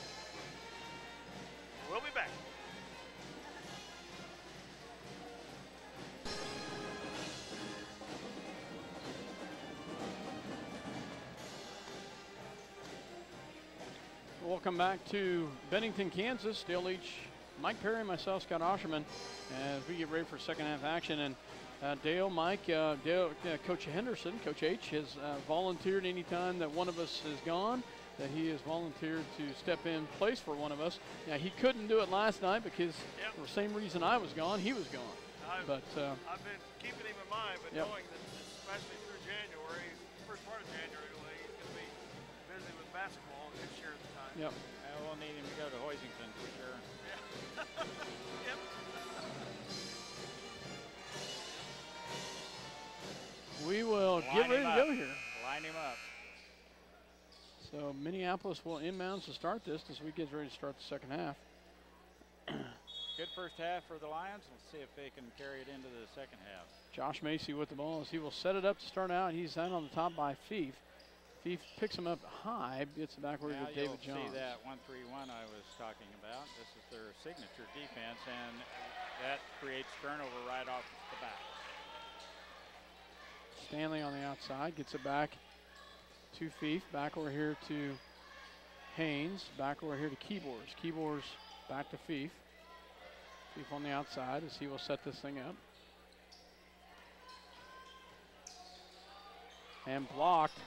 We'll be back. Welcome back to Bennington, Kansas. Dale Leach, Mike Perry, myself, Scott Osherman, as we get ready for second half action. And Dale, Mike, Coach Henderson, Coach H, has volunteered anytime that one of us is gone, that he has volunteered to step in place for one of us. Now, he couldn't do it last night because for the same reason I was gone, he was gone. I've been keeping him in mind, but knowing that especially through January, first part of January, he's going to be busy with basketball and his share of the time. Yep. We'll need him to go to Hoisington for sure. Yeah. Yep. We will get ready to go here. Line him up. So Minneapolis will inbounds to start this as we get ready to start the second half. Good first half for the Lions. Let's see if they can carry it into the second half. Josh Macy with the ball as he will set it up to start out. He's out on the top by Feith. Feith picks him up high, gets it backward to David Johns. See that 1-3-1 I was talking about. This is their signature defense, and that creates turnover right off the bat. Stanley on the outside, gets it back to Fief. Back over here to Haynes. Back over here to Keyboards. Keyboards back to Fief. Fief on the outside as he will set this thing up. And blocked.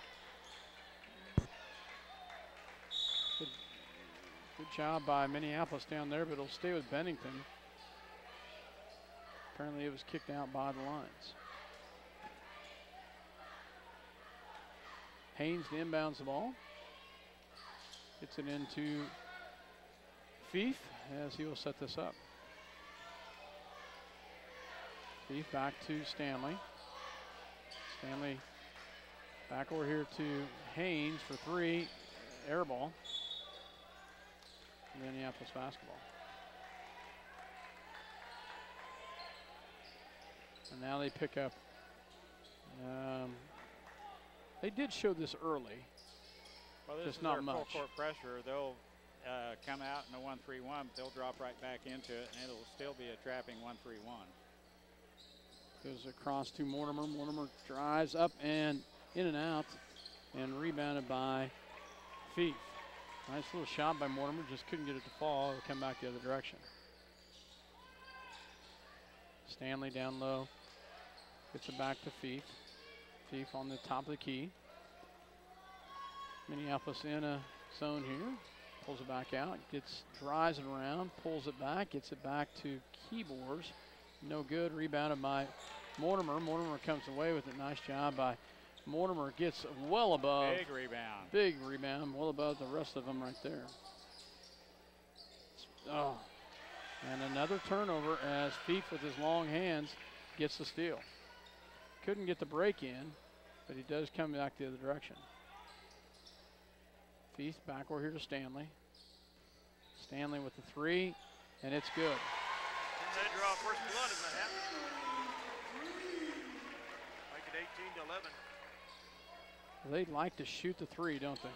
Good job by Minneapolis down there, but it'll stay with Bennington. Apparently it was kicked out by the lines. Haynes inbounds the ball. Gets it into Fief as he will set this up. Fief back to Stanley. Stanley back over here to Haynes for three. Air ball. Minneapolis basketball. And now they pick up. They did show this early. Well, this just is not their much. full court pressure. They'll come out in a 1-3-1, but they'll drop right back into it, and it'll still be a trapping 1-3-1. Goes across to Mortimer. Mortimer drives up and in and out, and rebounded by Fief. Nice little shot by Mortimer, just couldn't get it to fall. It'll come back the other direction. Stanley down low, gets it back to Fief. Fief on the top of the key. Minneapolis in a zone here, pulls it back out, drives it around, pulls it back, gets it back to Keyboards. No good, rebounded by Mortimer. Mortimer comes away with it. Nice job by Mortimer, gets well above. Big rebound. Big rebound, well above the rest of them right there. Oh, and another turnover as Fief with his long hands gets the steal. Couldn't get the break in, but he does come back the other direction. Fief back over here to Stanley. Stanley with the three, and it's good. Didn't they draw first blood in the half? Make it 18-11. They like to shoot the three, don't they?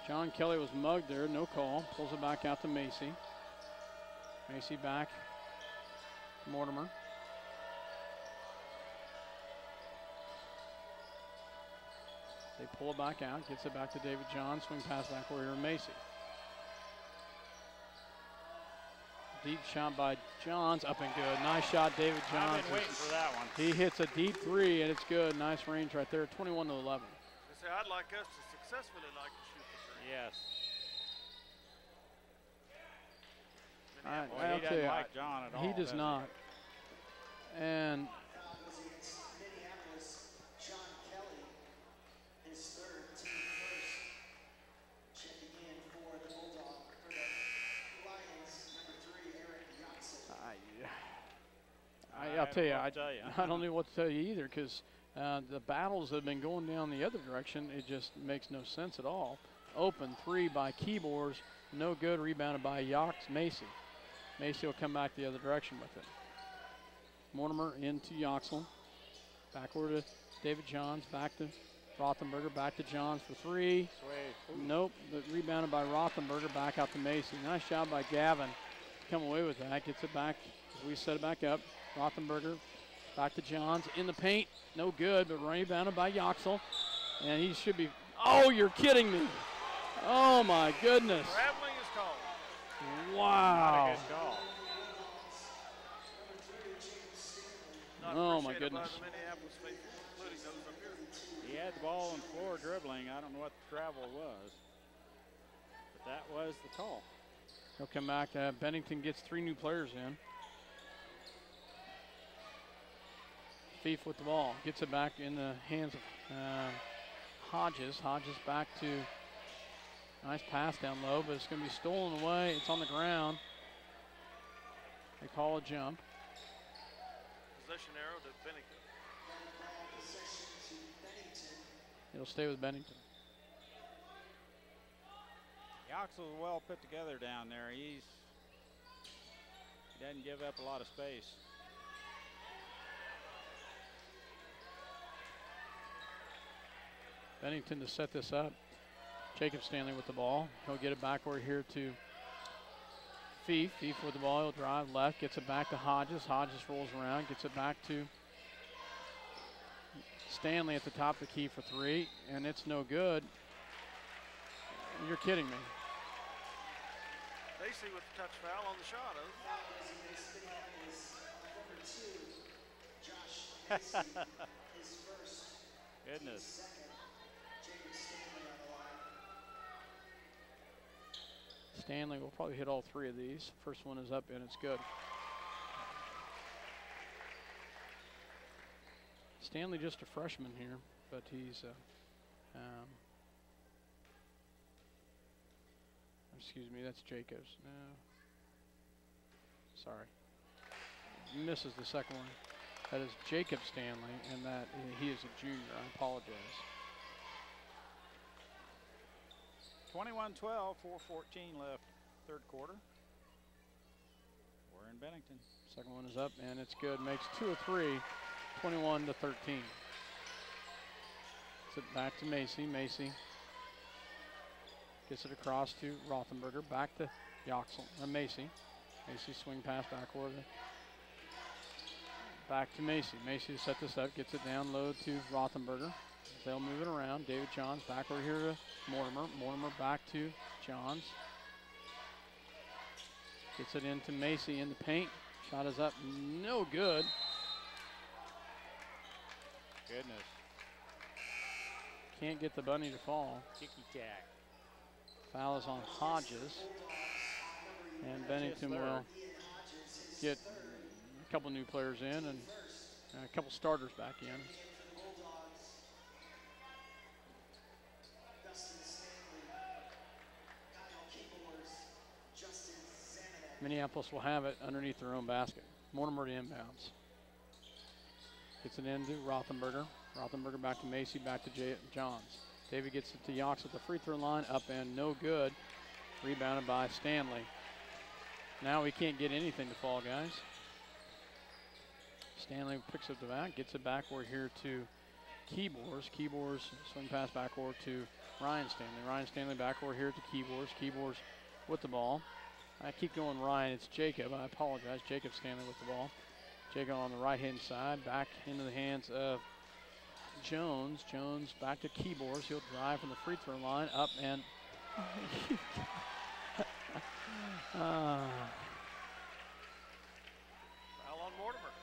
John Kelly was mugged there, no call. Pulls it back out to Macy. Macy back. Mortimer. They pull it back out, gets it back to David John. Swing pass back over here to Macy. Deep shot by Johns, up and good. Nice shot, David Johns. I've been waiting for that one. He hits a deep three, and it's good. Nice range right there, 21-11. They say I'd like us to successfully like to shoot the three. Yes. I'll He tell doesn't you, like John at all. he does not. And Goes against Minneapolis, John Kelly, his third, team first. Checking in for the Bulldog, for the Lions, number 3, Eric Yoxel. I'll tell you, I I don't know what to tell you either, because the battles have been going down the other direction. It just makes no sense at all. Open three by Keyboards, no good. Rebounded by Macy. Macy will come back the other direction with it. Mortimer into Yoxel. Back over to David Johns. Back to Rothenberger. Back to Johns for three. Nope. But rebounded by Rothenberger. Back out to Macy. Nice job by Gavin. Come away with that. Gets it back as we set it back up. Rothenberger back to Johns in the paint. No good, but rebounded by Yoxel. And he should be. Oh, you're kidding me. Oh, my goodness. Traveling is called. Wow. Not a good call. Not Oh, my appreciated by goodness. the Minneapolis faithful, including those up here. He had the ball on the floor dribbling. I don't know what the travel was, but that was the call. He'll come back. Bennington gets 3 new players in. Fief with the ball. Gets it back in the hands of Hodges. Hodges back to nice pass down low, but it's going to be stolen away. It's on the ground. They call a jump. Possession arrow to Bennington. Possession to Bennington. It'll stay with Bennington. Yoxel's well put together down there. He doesn't give up a lot of space. Bennington to set this up. Jacob Stanley with the ball. He'll get it back over here to Fief. Fief with the ball. He'll drive left. Gets it back to Hodges. Hodges rolls around. Gets it back to Stanley at the top of the key for three, and it's no good. You're kidding me. Macy with the touch foul on the shot. Goodness. Stanley will probably hit all three of these. First one is up and it's good. Stanley just a freshman here, but he's, excuse me, that's Jacobs. No. Sorry. Misses the second one. That is Jacob Stanley, and that he is a junior. I apologize. 21-12, 4:14 left, third quarter. We're in Bennington. Second one is up, and it's good. Makes 2 of 3, 21-13. Gets it back to Macy. Macy gets it across to Rothenberger. Back to Yoxel. Macy. Macy swing pass backward. Back to Macy. Macy to set this up. Gets it down low to Rothenberger. They'll move it around. David Johns back over here to Mortimer. Mortimer back to Johns. Gets it into Macy in the paint. Shot is up. No good. Goodness. Can't get the bunny to fall. Ticky-tack. Foul is on Hodges. And Bennington will get a couple new players in and a couple starters back in. Minneapolis will have it underneath their own basket. Mortimer to inbounds. Gets it into Rothenberger. Rothenberger back to Macy, back to Johns. David gets it to Yox at the free throw line, up and no good. Rebounded by Stanley. Now we can't get anything to fall, guys. Stanley picks up the back, gets it backward here to Keyboars. Keyboars swing pass backward to Ryan Stanley. Ryan Stanley backward here to Keyboars. Keyboars with the ball. I keep going Ryan, it's Jacob. I apologize. Jacob Stanley with the ball. Jacob on the right-hand side, back into the hands of Jones. Jones back to Keyboars. He'll drive from the free throw line, up and Foul on Mortimer.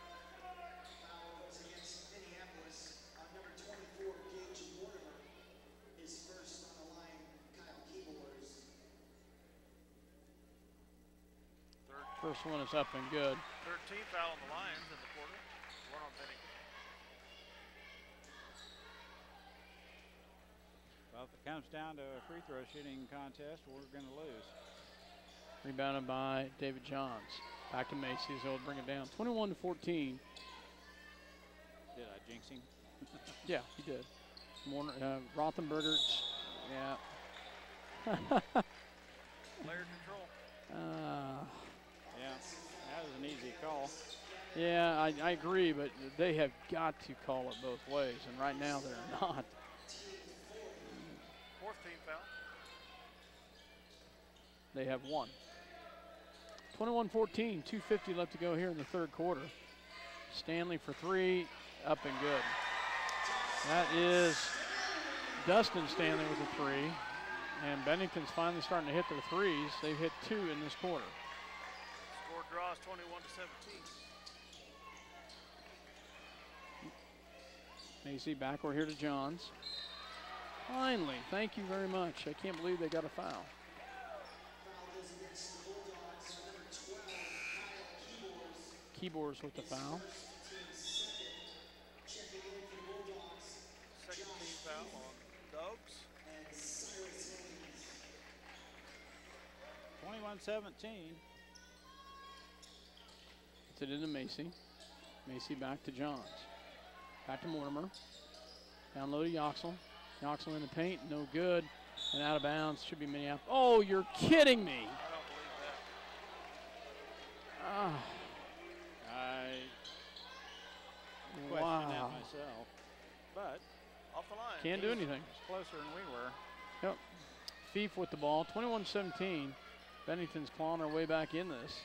Foul goes against Minneapolis. Number 24, Gage Mortimer, is first on the line. Kyle Keyboars. first one is up and good. 13th foul on the Lions in the quarter. One on Bennington. Well, if it comes down to a free throw shooting contest, we're going to lose. Rebounded by David Johns. Back to Macy's. He'll bring it down. 21-14. Did I jinx him? Yeah, he did. Rothenberger. Yeah. Player control. Yeah, that was an easy call. Yeah, I agree, but they have got to call it both ways, and right now they're not. 4th team foul. They have one. 21-14, 2:50 left to go here in the third quarter. Stanley for three, up and good. That is Dustin Stanley with a three, and Bennington's finally starting to hit their threes. They've hit 2 in this quarter. Score draws 21-17. Macy backward here to Johns. Finally, thank you very much. I can't believe they got a foul. Foul goes against the Bulldogs. Number 12, Kyle Keyboars. Keyboars with the foul. Checking in for the Bulldogs. 2nd team foul on Dogs. And Cyrus Haynes. 21-17. Gets it into Macy. Macy back to Johns. Back to Mortimer. Down low to Yoxel. Yoxel in the paint, no good. And out of bounds, should be Minneapolis. Oh, you're kidding me. I don't believe that. Ah, I question wow. that myself, but Off the line. Can't do anything. it's closer than we were. Yep. Fief with the ball, 21-17. Bennington's clawing our way back in this.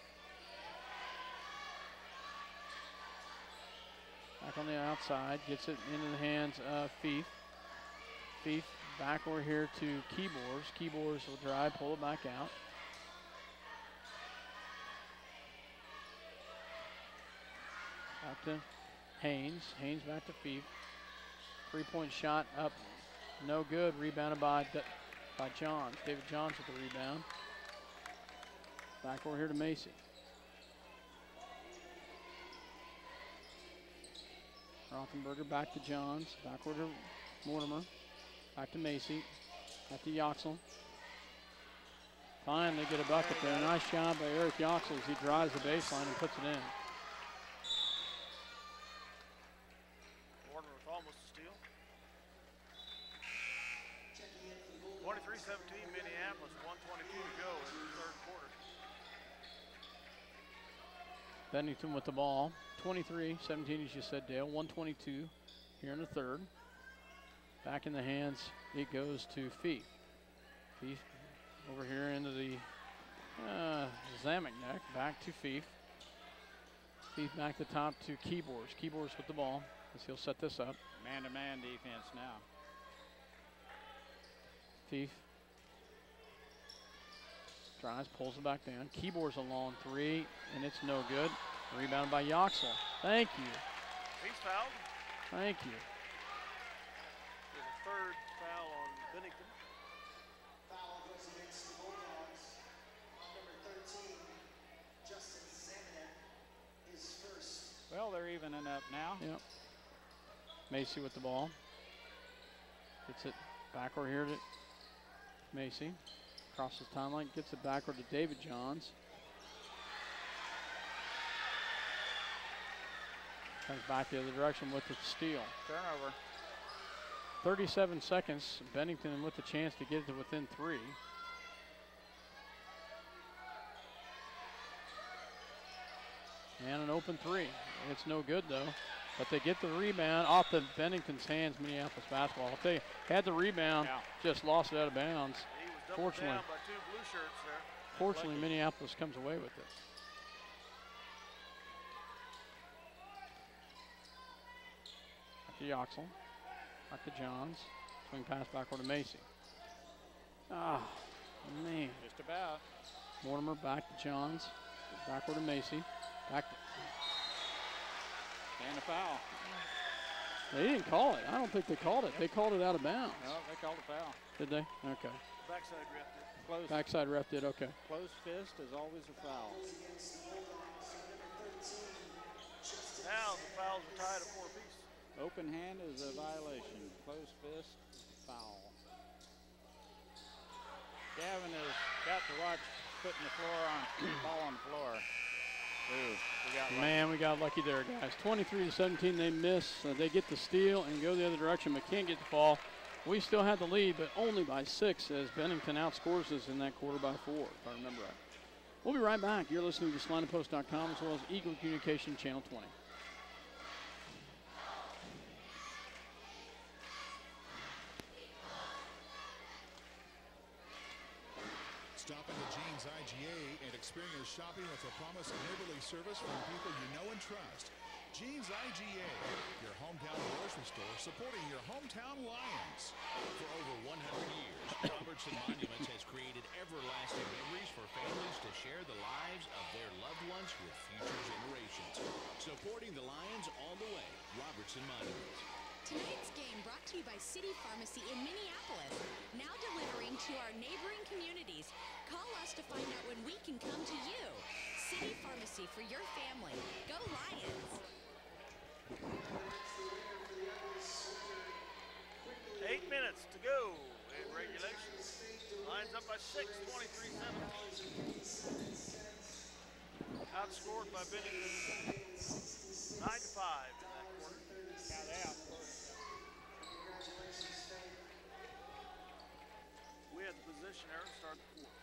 Back on the outside, gets it into the hands of Fief. Fief back over here to Keyboards. Keyboards will drive, pull it back out. Back to Haynes. Haynes back to Fief. 3-point shot up, no good. Rebounded by Johns. David Johns with the rebound. Back over here to Macy. Rothenberger back to Johns. Back over to Mortimer. Back to Macy. Back to Yoxel. Finally get a bucket there. Nice job by Eric Yoxel as he drives the baseline and puts it in. Mortimer with almost a steal. 23-17 Minneapolis, 1:22 to go in the third quarter. Bennington with the ball. 23-17, as you said, Dale. 1:22 here in the third. Back in the hands, it goes to Fief. Fief over here into the Zamek neck. Back to Fief. Fief back to top to Keyboards. Keyboards with the ball as he'll set this up. Man-to-man defense now. Fief drives, pulls it back down. Keyboards a long three, and it's no good. Rebounded by Yoxel. Thank you. He's fouled. Thank you. There's a third foul on Bennington. Foul goes against the Bulldogs. On number 13, Justin Zamenek, his first. Well, they're evening up now. Yep. Macy with the ball. Gets it backward here to Macy. Crosses timeline, gets it backward to David Johns. Comes back the other direction with the steal. Turnover. 37 seconds. Bennington with the chance to get it to within 3. And an open 3. It's no good though. But they get the rebound off the Bennington's hands, Minneapolis basketball. If they had the rebound, just lost it out of bounds. He was doubled Fortunately, down by two blue shirts there. fortunately Minneapolis comes away with it. Back to Yoxel. Back to Johns. Swing pass backward to Macy. Ah, man. Just about. Mortimer back to Johns. Backward to Macy. Back to. And a foul. They didn't call it. I don't think they called it. They called it out of bounds. No, they called a foul. Did they? Okay. Backside ref did. Close. Backside ref did. Okay. Closed fist is always a foul. Now the fouls are tied at 4 apiece. Open hand is a violation. Closed fist, foul. Gavin has got to watch putting the ball on the floor. Ooh, we got lucky. Man, we got lucky there, guys. 23-17, they miss. They get the steal and go the other direction, but can't get the fall. We still had the lead, but only by 6 as Bennington outscores us in that quarter by 4, if I remember right. We'll be right back. You're listening to SalinaPost.com as well as Eagle Communication Channel 20. Stop into Jeans IGA and experience shopping with a promise of neighborly service from people you know and trust. Jeans IGA, your hometown grocery store supporting your hometown Lions. For over 100 years, Robertson Monuments has created everlasting memories for families to share the lives of their loved ones with future generations. Supporting the Lions all the way, Robertson Monuments. Tonight's game brought to you by City Pharmacy in Minneapolis, now delivering to our neighboring communities. Call us to find out when we can come to you. City Pharmacy for your family. Go Lions! 8 minutes to go in regulation. Lions up by 6, 23-17. Outscored by Bennington 9-5 in that quarter. Yeah, they outscored. We had the position error to start the fourth.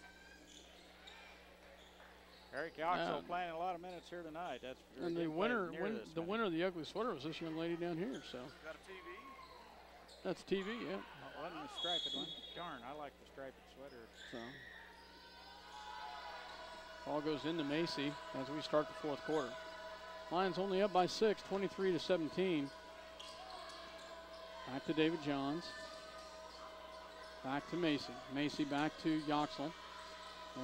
Eric Yoxel playing a lot of minutes here tonight. That's And the winner of the ugly sweater was this young lady down here. So Got a TV? that's TV, yeah. Wasn't a striped one. Darn, I like the striped sweater. So ball goes into Macy as we start the fourth quarter. Lions only up by 6, 23-17. Back to David Johns. Back to Macy. Macy back to Yoxel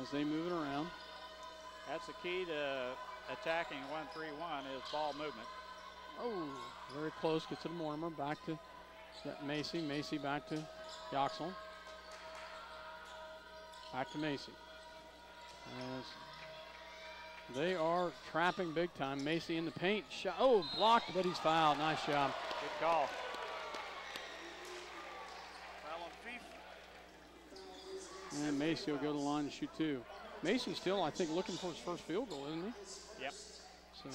as they move it around. That's the key to attacking 1-3-1 is ball movement. Oh, very close. Gets it to Mortimer. Back to Macy. Macy back to Yoxel. Back to Macy. As they are trapping big time. Macy in the paint. Shot. Oh, blocked, but he's fouled. Nice job. Good call. Foul on Fief. And Macy will go to the line to shoot 2. Macy's still, I think, looking for his first field goal, isn't he? Yep. So,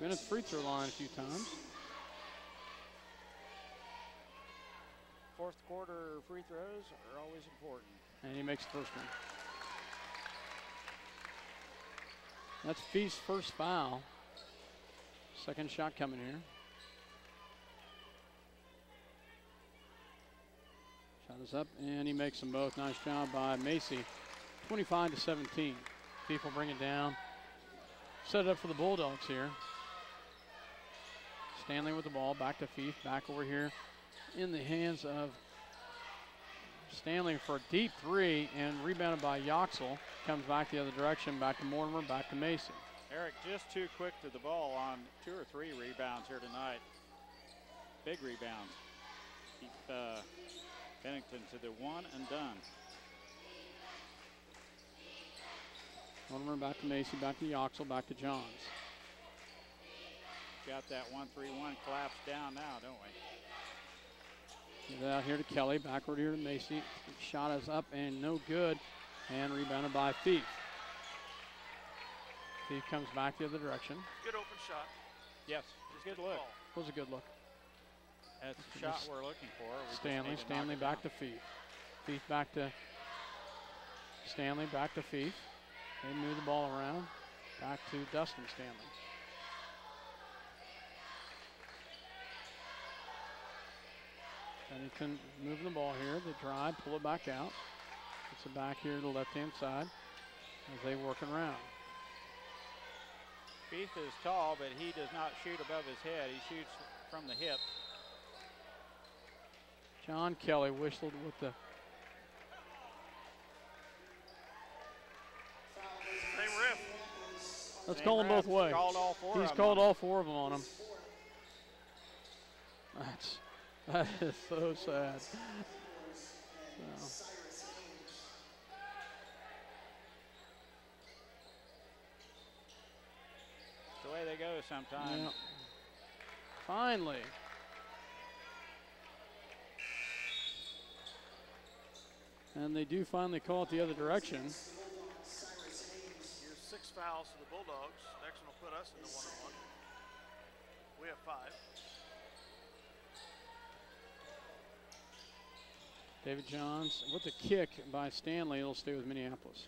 been at the free throw line a few times. Fourth quarter free throws are always important. And he makes the first one. That's Feast's first foul. Second shot coming here. Shot is up, and he makes them both. Nice job by Macy. 25-17. Feast will bring it down. Set it up for the Bulldogs here. Stanley with the ball. Back to Feast. Back over here in the hands of Stanley for a deep 3, and rebounded by Yoxel. Comes back the other direction. Back to Mortimer. Back to Macy. Eric, just too quick to the ball on 2 or 3 rebounds here tonight. Big rebounds. Keep Bennington to the one and done. Mortimer back to Macy, back to Yoxel, back to Johns. Got that 1-3-1 collapsed down now, don't we? Get it out here to Kelly, backward here to Macy. Shot is up and no good, and rebounded by Feef. Feef comes back the other direction. Good open shot. Yes, good look. Was a good look. That's the shot we're looking for. Stanley back to Feef. Feef back to Stanley, back to Feef. They move the ball around. Back to Dustin Stanley. Bennington moving the ball here. They drive, pull it back out. Gets it back here to the left-hand side as they work around. Feith is tall, but he does not shoot above his head. He shoots from the hip. John Kelly whistled with the Same ref. Let's call them both ways. He's called all 4 of them on him. That is so sad. So. It's the way they go sometimes. Yep. Finally. And they do finally call it the other direction. Here's 6 fouls to the Bulldogs. Next one will put us in the 1-on-1. We have 5. David Johns with a kick by Stanley. It'll stay with Minneapolis.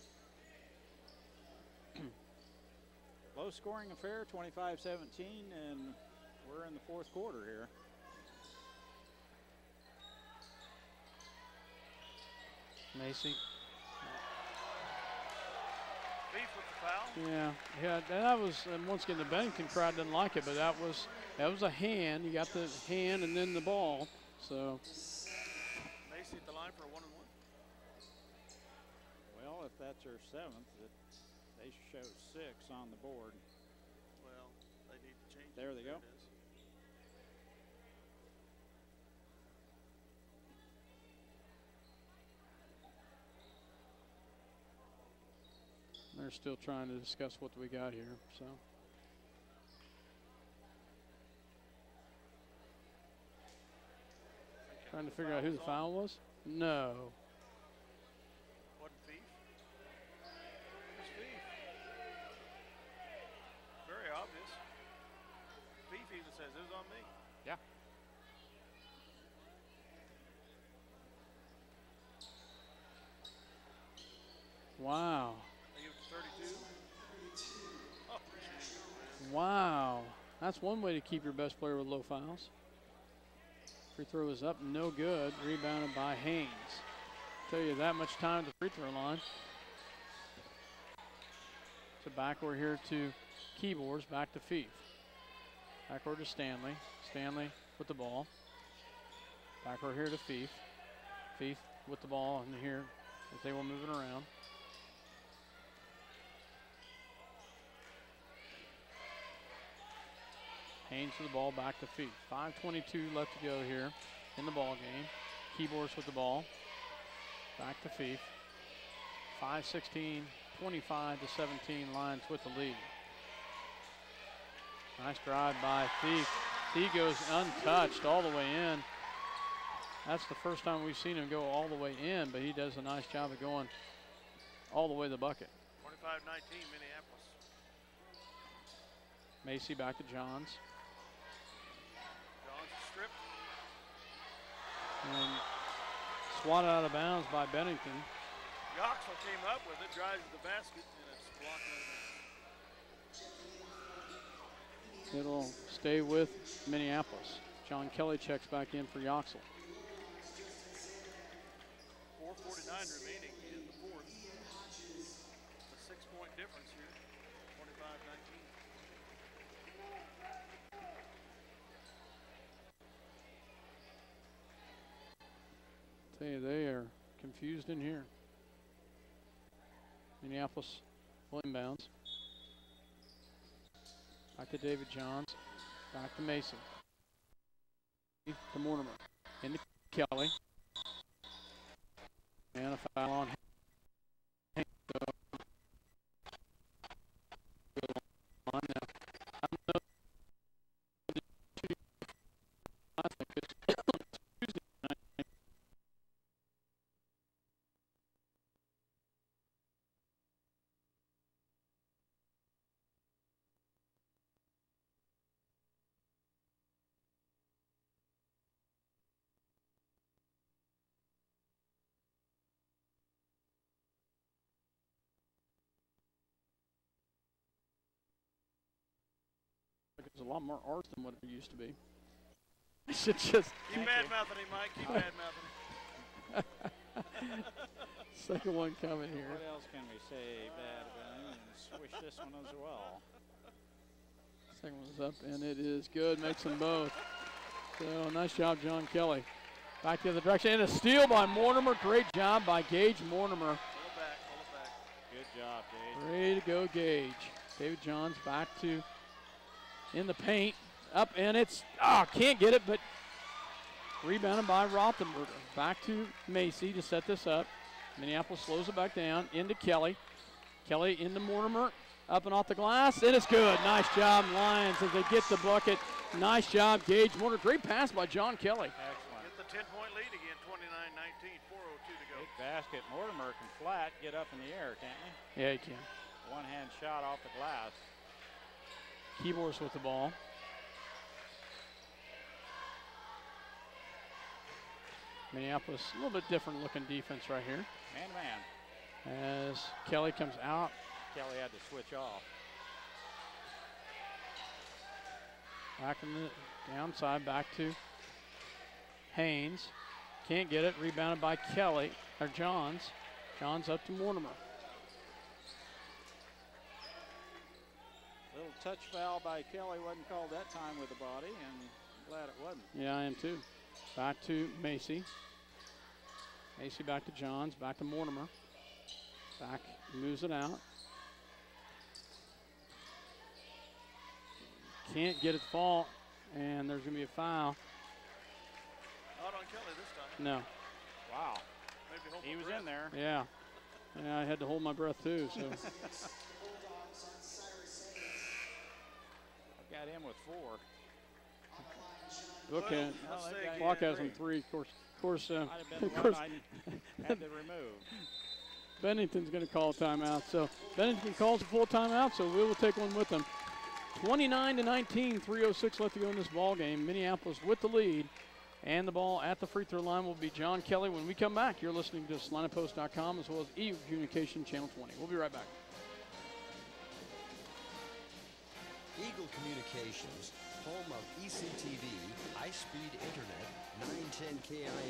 Low scoring affair, 25-17, and we're in the 4th quarter here. Macy. Beef with the foul. Yeah, that was, and once again, the Bennington crowd didn't like it, but that was a hand. You got the hand and then the ball. So. Macy at the line for a 1-on-1. Well, if that's her 7th, they show 6 on the board. Well, they need to change. There they go. They're still trying to discuss what we got here, so. Trying to figure out who the foul was? No. Wasn't Feef? It's Feef. Very obvious. Feef even says it was on me. Yeah. Wow. I give it 32. Oh, wow. That's one way to keep your best player with low fouls. Free throw is up, no good. Rebounded by Haynes. Tell you that much time at the free throw line. So back over here to Keyboards back to Fief. Backward to Stanley. Stanley with the ball. Backward here to Fief. Fief with the ball in here as they will move it around. Haynes with the ball back to Fief. 5:22 left to go here in the ball game. Keyboards with the ball. Back to Fief. 5:16, 25-17, Lions with the lead. Nice drive by Fief. He goes untouched all the way in. That's the first time we've seen him go all the way in, but he does a nice job of going all the way to the bucket. 25-19, Minneapolis. Macy back to Johns. Johns stripped. And swatted out of bounds by Bennington. Yoxel came up with it, drives to the basket, and it's blocked out of bounds. It'll stay with Minneapolis. John Kelly checks back in for Yoxel. 4:49 remaining in the fourth. A 6-point difference here, 25-19. Tell you, they are confused in here. Minneapolis will inbounds. Back to David Johns. Back to Mason. To Mortimer. Into Kelly. And a foul on Hank. I think it's there's a lot more art than what it used to be. I should just keep bad-mouthing him, Mike. Keep bad-mouthing him. Second one coming here. What else can we say bad about him? And swish this one as well. Second one's up, and it is good. Makes them both. So nice job, John Kelly. Back the other direction, and a steal by Mortimer. Great job by Gage Mortimer. Pull it back, pull it back. Good job, Gage. Ready to go, Gage. David Johns back to in the paint. Up, and it's, can't get it, but rebounded by Rothenberger. Back to Macy to set this up. Minneapolis slows it back down. Into Kelly. Kelly into Mortimer. Up and off the glass, and it's good. Nice job, Lions, as they get the bucket. Nice job, Gage Mortimer. Great pass by John Kelly. Excellent. Get the 10-point lead again, 29-19, 4:02 to go. Big basket. Mortimer can flat, get up in the air, can't he? Yeah, he can. One-hand shot off the glass. Keyboards with the ball. Minneapolis, a little bit different looking defense right here. Man-to-man. As Kelly comes out. Kelly had to switch off. Back in the downside, back to Haynes. Can't get it, rebounded by Kelly, or Johns. Johns up to Mortimer. Little touch foul by Kelly wasn't called that time with the body, and I'm glad it wasn't. Yeah, I am too. Back to Macy. Macy back to Johns, back to Mortimer. Back, moves it out. Can't get it to fall, and there's going to be a foul. Not on Kelly this time. No. Wow. Maybe hold He my was breath. in there. Yeah. Yeah, I had to hold my breath too, so. I've got him with 4. Look at Let's say again. Block has him 3, of course. Might have been Of one course, I had to remove. Bennington's going to call a timeout. So Bennington calls a full timeout, so we will take one with them. 29-19, 3:06 left to go in this ball game. Minneapolis with the lead, and the ball at the free throw line will be John Kelly. When we come back, you're listening to SalinaPost.com as well as EU Communication Channel 20. We'll be right back. Eagle Communications, home of ECTV, high-speed internet, 910 KINA,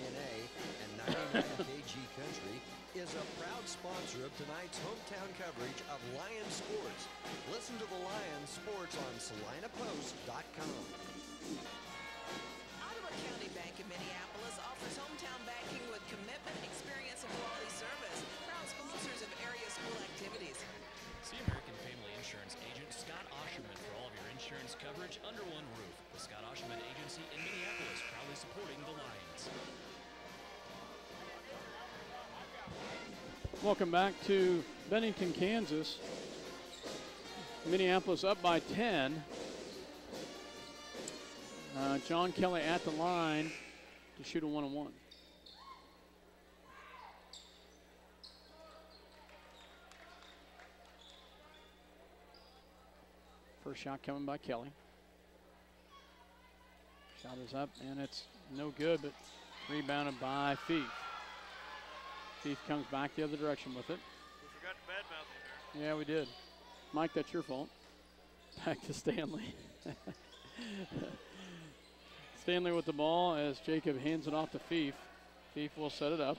and 99 KG Country, is a proud sponsor of tonight's hometown coverage of Lions sports. Listen to the Lions sports on SalinaPost.com. Ottawa County Bank in Minneapolis offers hometown banking with commitment, experience, and quality service. Proud sponsors of area school activities. See American Family Insurance agent Scott Osherman for all of your insurance coverage under one roof. The Scott Osherman Agency in Minneapolis, proudly supporting the Lions. Welcome back to Bennington, Kansas. Minneapolis up by 10. John Kelly at the line to shoot a 1-on-1. First shot coming by Kelly. Shot is up, and it's no good, but rebounded by Feith. Feith comes back the other direction with it. We forgot to badmouth him there. Yeah, we did. Mike, that's your fault. Back to Stanley. Stanley with the ball as Jacob hands it off to Feith. Feith will set it up.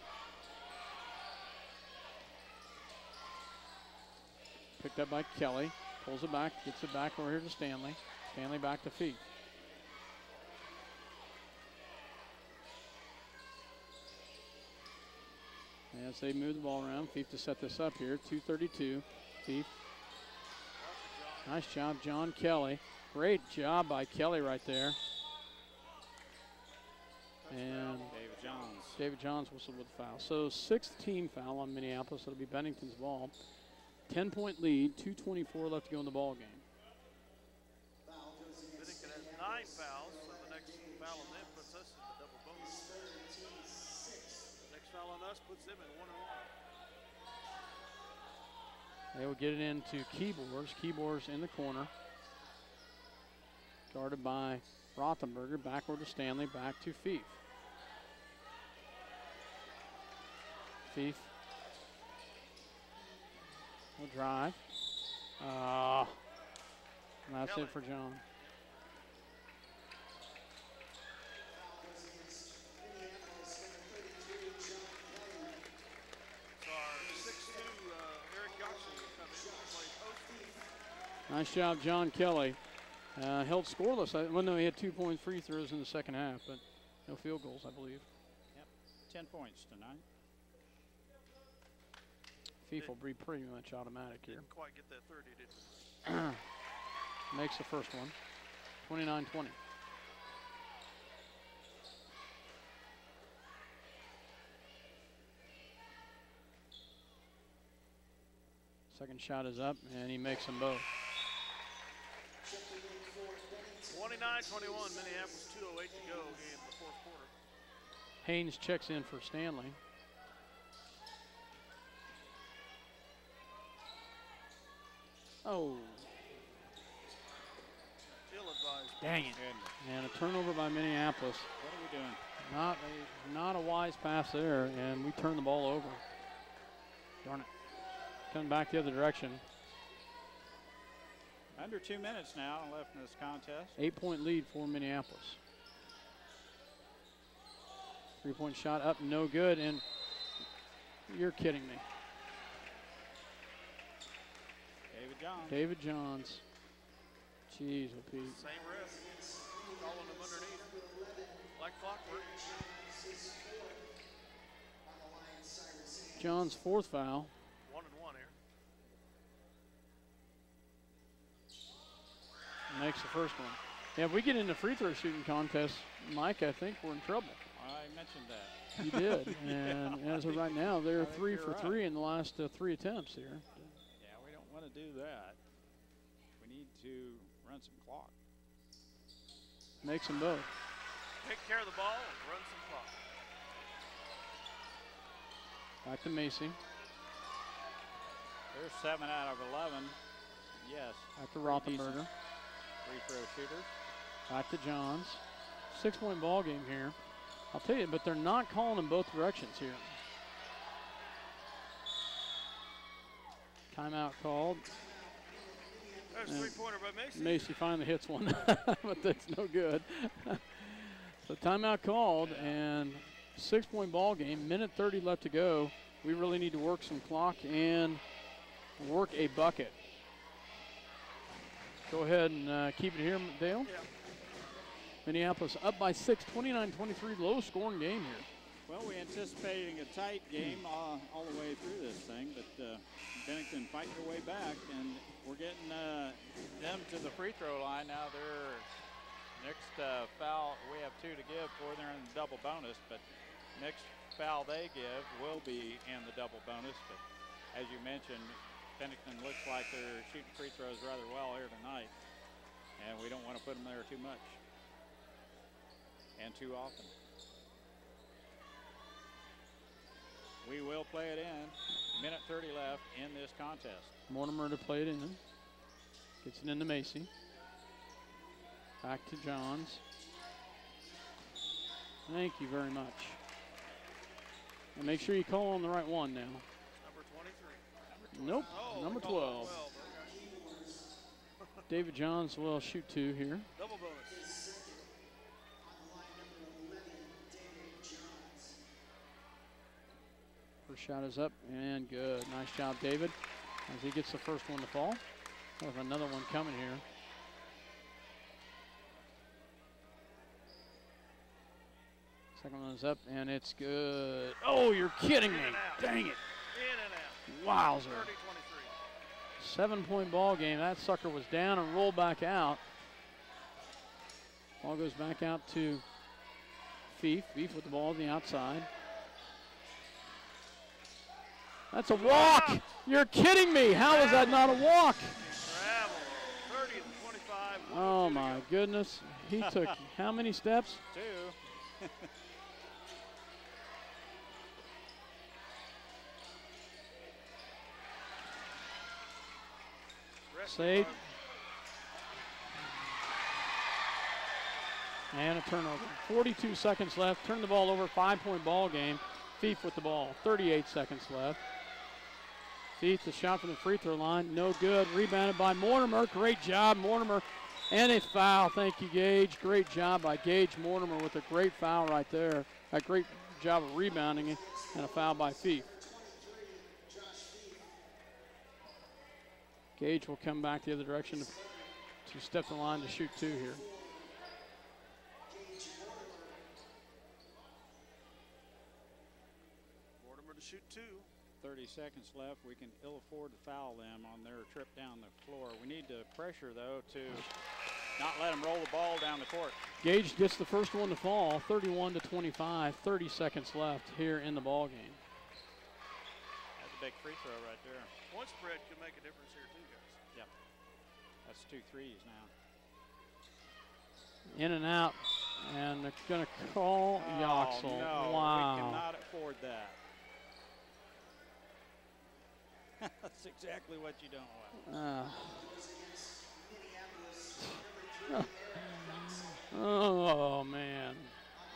Picked up by Kelly. Pulls it back, gets it back over here to Stanley. Stanley back to Feith. As they move the ball around, Feith to set this up here. 2:32. Feith. Nice job, John Kelly. Great job by Kelly right there. And David Johns whistled with a foul. So 6th team foul on Minneapolis. It'll be Bennington's ball. 10-point lead, 2:24 left to go in the ball game. Bennington has 9 fouls, so the next foul on them puts us in the double bonus. Next foul on us puts them in 1-1. They will get it into Keyboards. Keyboards in the corner. Guarded by Rothenberger. Backward to Stanley. Back to Feith. Feith will drive. And that's Kelly. it for John. Nice job, John Kelly. Held scoreless. Well, no, he had 2-point free throws in the second half, but no field goals, I believe. Yep, 10 points tonight. Feith will be pretty much automatic here. Didn't quite get that 30, did we? Makes the first one. 29-20. Second shot is up, and he makes them both. 29-21, Minneapolis, 2:08 to go in the fourth quarter. Haynes checks in for Stanley. Oh. Ill-advised. Dang it. And a turnover by Minneapolis. What are we doing? Not a wise pass there, and we turn the ball over. Darn it. Coming back the other direction. Under 2 minutes now left in this contest. 8-point lead for Minneapolis. 3-point shot up, no good, and you're kidding me. David Johns. Jeez, oh Pete. Same ref. Calling him underneath. Like clockwork. Johns' 4th foul. 1-1 here. Makes the first one. Yeah, if we get into free throw shooting contests, Mike, I think we're in trouble. I mentioned that. You did. And as of right now, they're 3 for 3 in the last 3 attempts here. Yeah, we don't want to do that. We need to run some clock. Makes them both. Take care of the ball and run some clock. Back to Macy. There's 7 out of 11. Yes. Back to Rothenberger. Free throw shooters. Back to Johns. 6-point ball game here. I'll tell you, but they're not calling in both directions here. Timeout called. There's a three-pointer by Macy. Macy finally hits one, but that's no good. So timeout called, and 6-point ball game. Minute 30 left to go. We really need to work some clock and work a bucket. Go ahead and keep it here, Dale. Yeah. Minneapolis up by 6, 29-23, low-scoring game here. Well, we're anticipating a tight game all the way through this thing, but Bennington fighting their way back, and we're getting them to the free throw line. Now their next foul, we have 2 to give for, they're in the double bonus, but next foul they give will be in the double bonus. But as you mentioned, Bennington looks like they're shooting free throws rather well here tonight, and we don't want to put them there too much and too often. We will play it in. Minute 30 left in this contest. Mortimer to play it in. Gets it into Macy. Back to Johns. Thank you very much. And make sure you call on the right one now. Number 23. Nope, Oh, number they called 12. it 12. David Johns will shoot 2 here. Double bonus. First shot is up and good. Nice job, David, as he gets the first one to fall. We'll have another one coming here. Second one is up and it's good. Oh, you're kidding me. Dang it. In and out. Wowzer. 30-23. 7-point ball game. That sucker was down and rolled back out. Ball goes back out to Fief. Fief with the ball on the outside. That's a walk. You're kidding me. How is that not a walk? Travel. 30-25. Oh, my goodness. He took how many steps? 2. Saved. And a turnover. 42 seconds left. Turn the ball over. 5-point ball game. Fief with the ball. 38 seconds left. Fief, the shot from the free throw line. No good. Rebounded by Mortimer. Great job, Mortimer. And a foul. Thank you, Gage. Great job by Gage Mortimer with a great foul right there. A great job of rebounding it. And a foul by Fief. Gage will come back the other direction to step the line to shoot 2 here. Mortimer to shoot 2. 30 seconds left. We can ill afford to foul them on their trip down the floor. We need to pressure, though, to not let them roll the ball down the court. Gage gets the first one to fall, 31-25, 30 seconds left here in the ball game. That's a big free throw right there. Point spread could make a difference here, too, guys. Yep. That's 2 threes now. In and out, and they're going to call Yoxel. No, wow. We cannot afford that. That's exactly what you don't want. Oh, man.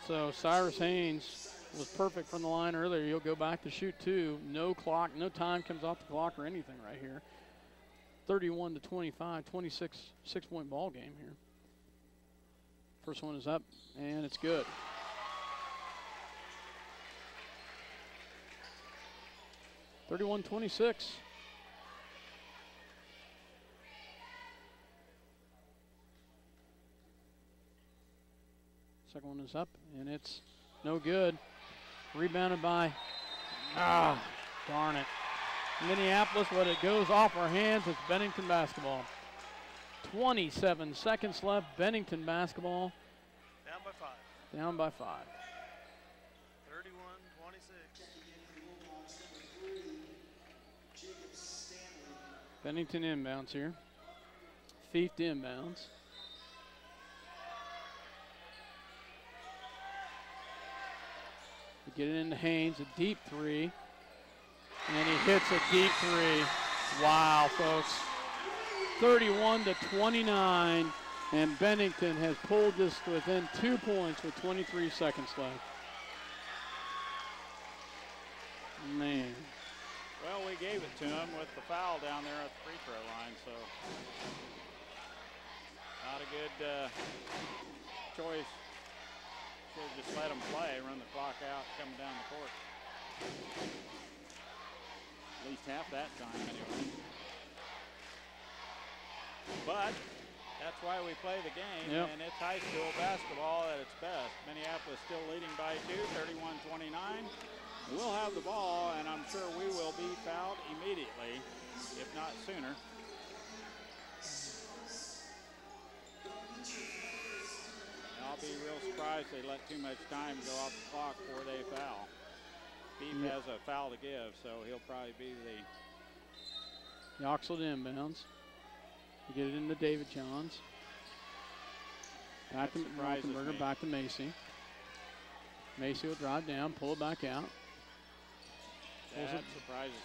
So Cyrus Haynes was perfect from the line earlier. He'll go back to shoot 2. No clock, no time comes off the clock or anything right here. 31-25, 26 6-point ball game here. First one is up, and it's good. (31-26). Second one is up, and it's no good. Rebounded by, darn it. Minneapolis, but it goes off our hands. It's Bennington basketball. 27 seconds left. Bennington basketball. Down by 5. Down by 5. 31-26. Bennington inbounds here. Fief to inbounds. We get it into Haynes, a deep 3. And he hits a deep 3. Wow, folks. 31-29, and Bennington has pulled this within 2 points with 23 seconds left. Man. Well, we gave it to him with the foul down there at the free throw line, so not a good choice. Should have just let him play, run the clock out, coming down the court. least half that time anyway. But that's why we play the game, and it's high school basketball at its best. Minneapolis still leading by 2, 31-29. We'll have the ball, and I'm sure we will be fouled immediately, if not sooner. And I'll be real surprised they let too much time go off the clock before they foul. Beef has a foul to give, so he'll probably be the... Yoxel inbounds. Get it into David Johns. Back to Rothenberger, back to Macy. Macy will drive down, pull it back out. That surprises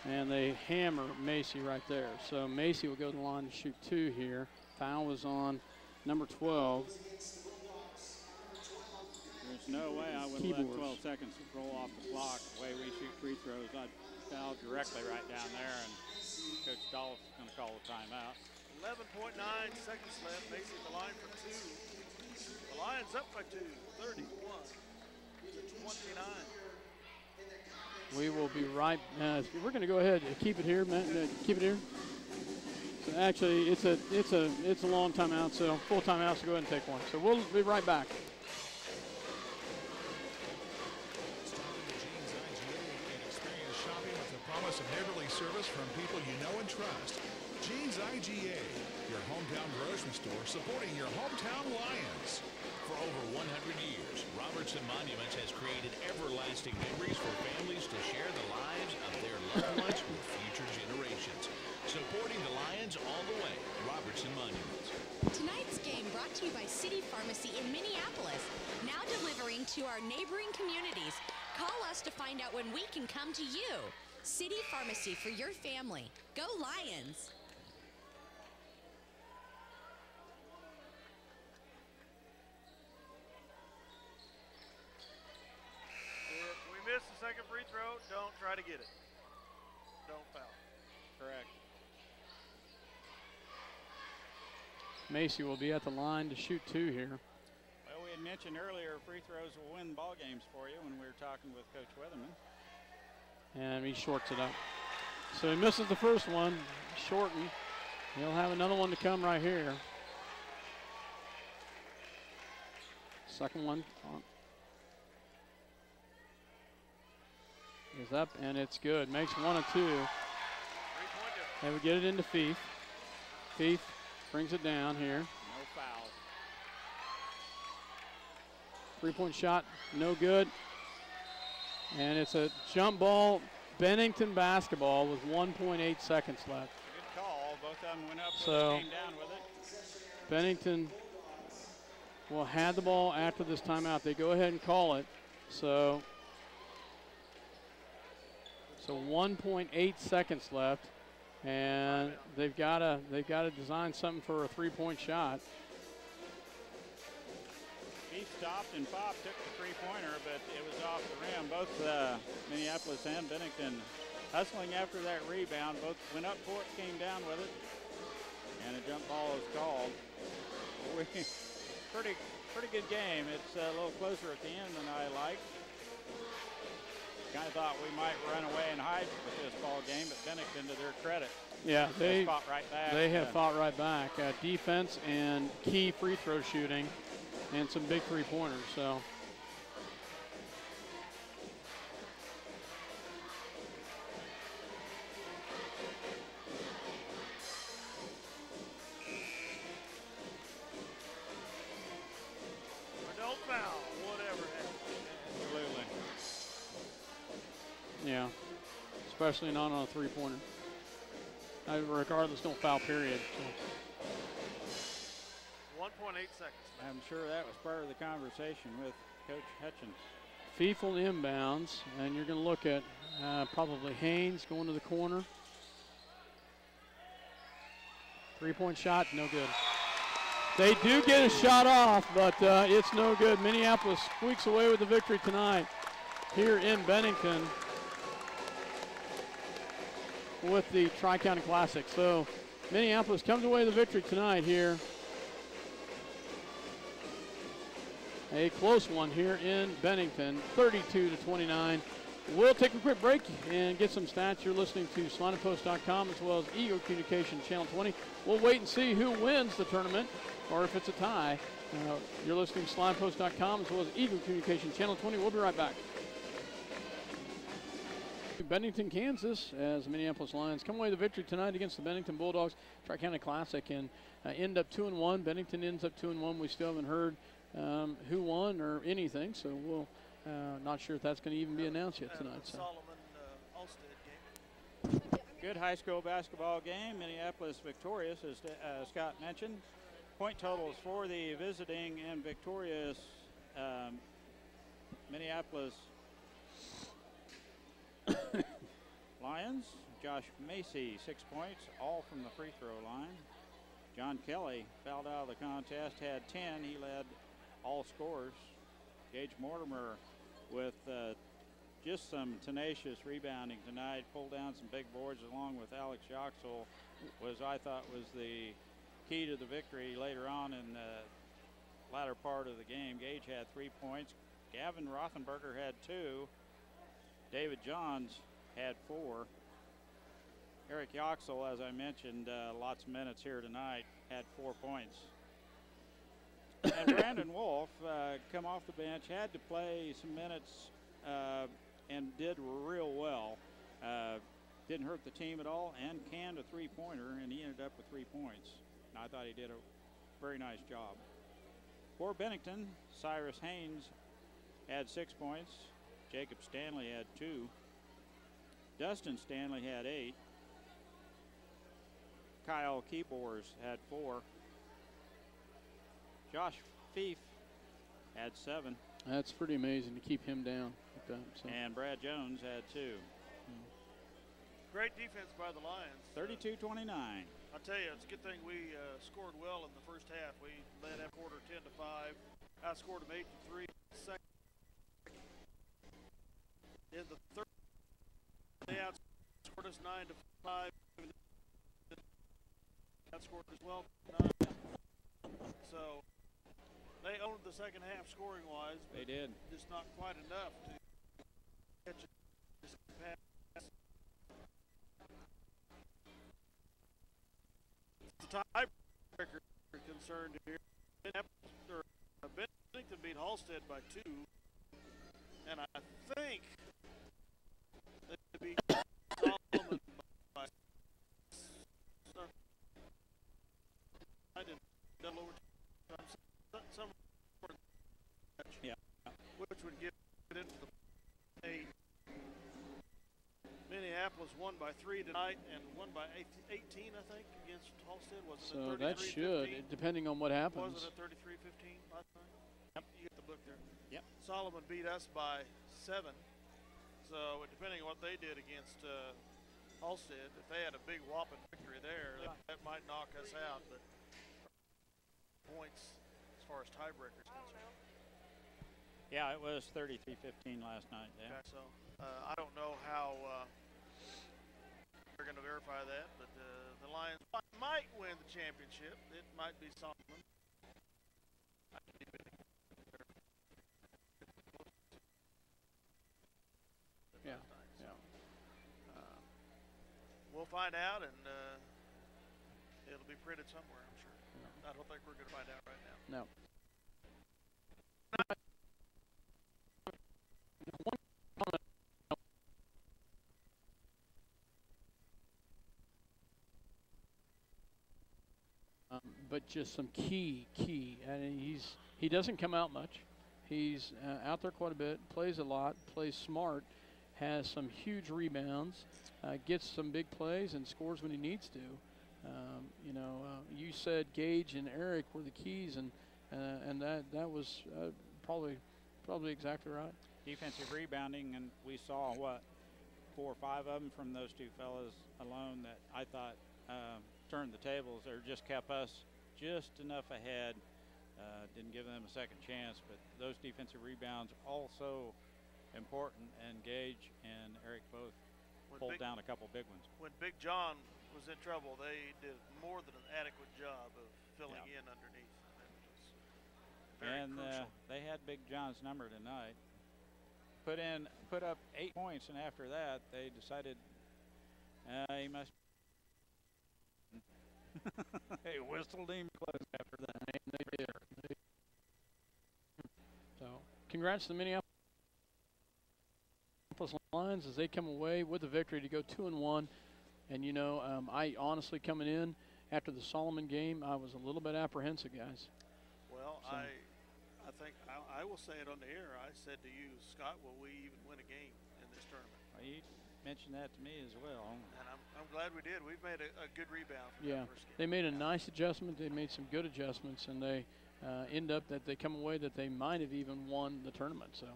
me. And they hammer Macy right there. So Macy will go to the line to shoot 2 here. Foul was on number 12. There's no way I would let 12 seconds roll off the clock. The way we shoot free throws, I'd foul directly right down there, and Coach Dolph is going to call a timeout. 11.9 seconds left. Macy at the line for 2. The Lions up by 2, 31-29. We will be right. We're going to go ahead and keep it here, Matt. Keep it here. So actually, it's a long timeout, so full timeout. So go ahead and take one. So we'll be right back. Promise of neighborly service from people you know and trust. Jeans IGA, your hometown grocery store supporting your hometown Lions. For over 100 years, Robertson Monuments has created everlasting memories for families to share the lives of their loved ones with future generations. Supporting the Lions all the way, Robertson Monuments. Tonight's game brought to you by City Pharmacy in Minneapolis, now delivering to our neighboring communities. Call us to find out when we can come to you. City Pharmacy for your family. Go Lions! If we miss the second free throw, don't try to get it. Don't foul. Correct. Macy will be at the line to shoot 2 here. Well, we had mentioned earlier free throws will win ball games for you when we were talking with Coach Weatherman. And he shorts it up. So he misses the first one, shortened. He'll have another one to come right here. Second one is up, and it's good. Makes 1 of 2. They would get it into Fief. Fief brings it down here. No foul. 3-point shot, no good. And it's a jump ball, Bennington basketball with 1.8 seconds left. Good call. Both of them went up, so came down with it. Bennington will have the ball after this timeout. They go ahead and call it. So 1.8 seconds left, and they've got to design something for a 3-point shot. He stopped and Pop took the three-pointer, but it was off the rim. Both Minneapolis and Bennington hustling after that rebound. Both went up for it, came down with it, and a jump ball is called. Pretty good game. It's a little closer at the end than I liked. Kind of thought we might run away and hide with this ball game, but Bennington, to their credit, they fought right back. They have fought right back. Defense and key free throw shooting. And some big three-pointers, so. Don't foul, whatever happens. Absolutely. Yeah, especially not on a three-pointer. Regardless, no foul period. So. 1.8 seconds. I'm sure that was part of the conversation with Coach Hutchins. Feefel inbounds, and you're going to look at probably Haynes going to the corner. 3-point shot, no good. They do get a shot off, but it's no good. Minneapolis squeaks away with the victory tonight here in Bennington with the Tri-County Classic. So Minneapolis comes away with the victory tonight here. A close one here in Bennington, 32-29. We'll take a quick break and get some stats. You're listening to SlineandPost.com as well as Eagle Communication Channel 20. We'll wait and see who wins the tournament or if it's a tie. You're listening to SlineandPost.com as well as Eagle Communication Channel 20. We'll be right back. Bennington, Kansas, as the Minneapolis Lions come away with a victory tonight against the Bennington Bulldogs Tri-County Classic and end up 2-1. Bennington ends up 2-1. We still haven't heard who won or anything, so we'll not sure if that's going to even be announced yet tonight. So. Good high school basketball game. Minneapolis victorious, as Scott mentioned. Point totals for the visiting and victorious Minneapolis Lions. Josh Macy, 6 points, all from the free throw line. John Kelly fouled out of the contest, had 10. He led all scorers. Gage Mortimer with just some tenacious rebounding tonight, pulled down some big boards along with Alex Yoxel, I thought was the key to the victory later on in the latter part of the game. Gage had 3 points. Gavin Rothenberger had 2. David Johns had 4. Eric Yoxel, as I mentioned, lots of minutes here tonight, had 4 points. And Brandon Wolf come off the bench, had to play some minutes and did real well. Didn't hurt the team at all and canned a three-pointer, and he ended up with 3 points. And I thought he did a very nice job. For Bennington, Cyrus Haynes had 6 points. Jacob Stanley had 2. Dustin Stanley had 8. Kyle Keybors had 4. Josh Fief had 7. That's pretty amazing to keep him down like that. So. And Brad Jones had 2. Great defense by the Lions. 32-29. I tell you, it's a good thing we scored well in the first half. We led that quarter 10-5. Outscored them 8-3. In the third, they outscored us 9-5. Outscored as well 9. So they owned the second half scoring-wise. They did. Just not quite enough to catch a pass. The tiebreaker concerned here. Bennington beat Halstead by 2, and I think they beat Solomon by I did double overtime somewhere, yeah, which would get it into the 8. Minneapolis won by 3 tonight and won by 18, I think, against Halstead. Was it so 33-15? that should, depending on what happens. Was it a 33-15 last night? Yep. You get the book there. Yep. Solomon beat us by 7. So depending on what they did against Halstead, if they had a big whopping victory there, that might knock us out. But points as far as tiebreakers concerned. Yeah, it was 33-15 last night. Yeah. Okay, so I don't know how they're going to verify that, but the Lions might win the championship. It might be Solomon. Yeah, yeah. We'll find out, and it'll be printed somewhere, I'm sure. Yeah. I don't think we're going to find out right now. No. But just some key, and he doesn't come out much. He's out there quite a bit, plays a lot, plays smart, has some huge rebounds, gets some big plays, and scores when he needs to. You said Gage and Eric were the keys, and that was probably exactly right. Defensive rebounding, and we saw 4 or 5 of them from those two fellas alone that I thought turned the tables or just kept us just enough ahead. Didn't give them a second chance, but those defensive rebounds also important, and Gage and Eric both pulled down a couple big ones. When Big John was in trouble, they did more than an adequate job of filling in underneath. And they had Big John's number tonight. put up 8 points, and after that they decided he must. They whistled him close after that. They did. So, congrats to the Minneapolis Lions as they come away with the victory to go 2-1. And you know, I honestly, coming in after the Solomon game, I was a little bit apprehensive, guys. Well, so. I think I will say it on the air. I said to you, Scott, will we even win a game in this tournament? Well, you mentioned that to me as well. And I'm glad we did. We've made a good rebound from that first game. They made a nice adjustment. They made some good adjustments, and they end up that they come away that they might have even won the tournament. So,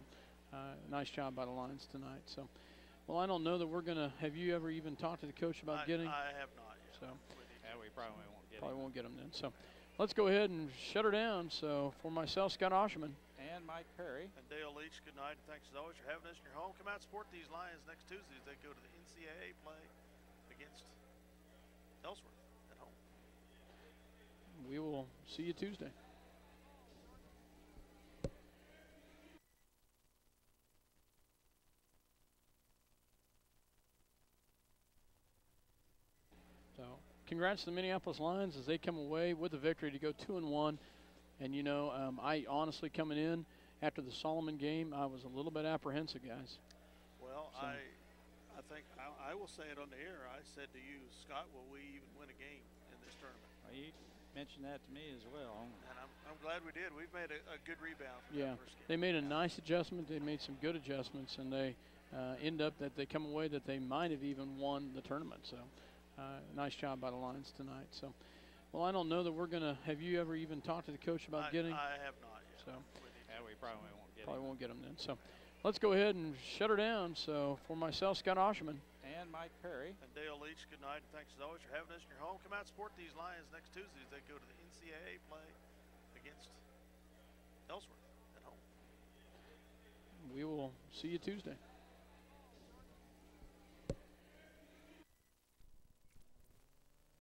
nice job by the Lions tonight. So, well, I don't know that we're going to – have you ever even talked to the coach about getting? I have not yet. So, yeah, we probably won't get him. Probably won't get him then. So, let's go ahead and shut her down. So, for myself, Scott Osherman. And Mike Perry. And Dale Leach, good night, and thanks as always for having us in your home. Come out and support these Lions next Tuesday as they go to the NCAA play against Ellsworth at home. We will see you Tuesday. So, congrats to the Minneapolis Lions as they come away with the victory to go 2-1. And you know, I honestly, coming in after the Solomon game, I was a little bit apprehensive, guys. Well, so. I think I will say it on the air. I said to you, Scott, will we even win a game in this tournament? Well, you mentioned that to me as well. And I'm glad we did. We've made a good rebound from that first game. They made a nice adjustment. They made some good adjustments, and they end up that they come away that they might have even won the tournament. So, nice job by the Lions tonight. So, well, I don't know that we're going to – have you ever even talked to the coach about getting? I have not yet. So, yeah, we probably won't get him. Probably won't get him then. So, let's go ahead and shut her down. So, for myself, Scott Osherman. And Mike Perry. And Dale Leach, good night, and thanks as always for having us in your home. Come out and support these Lions next Tuesday as they go to the NCAA play against Ellsworth at home. We will see you Tuesday.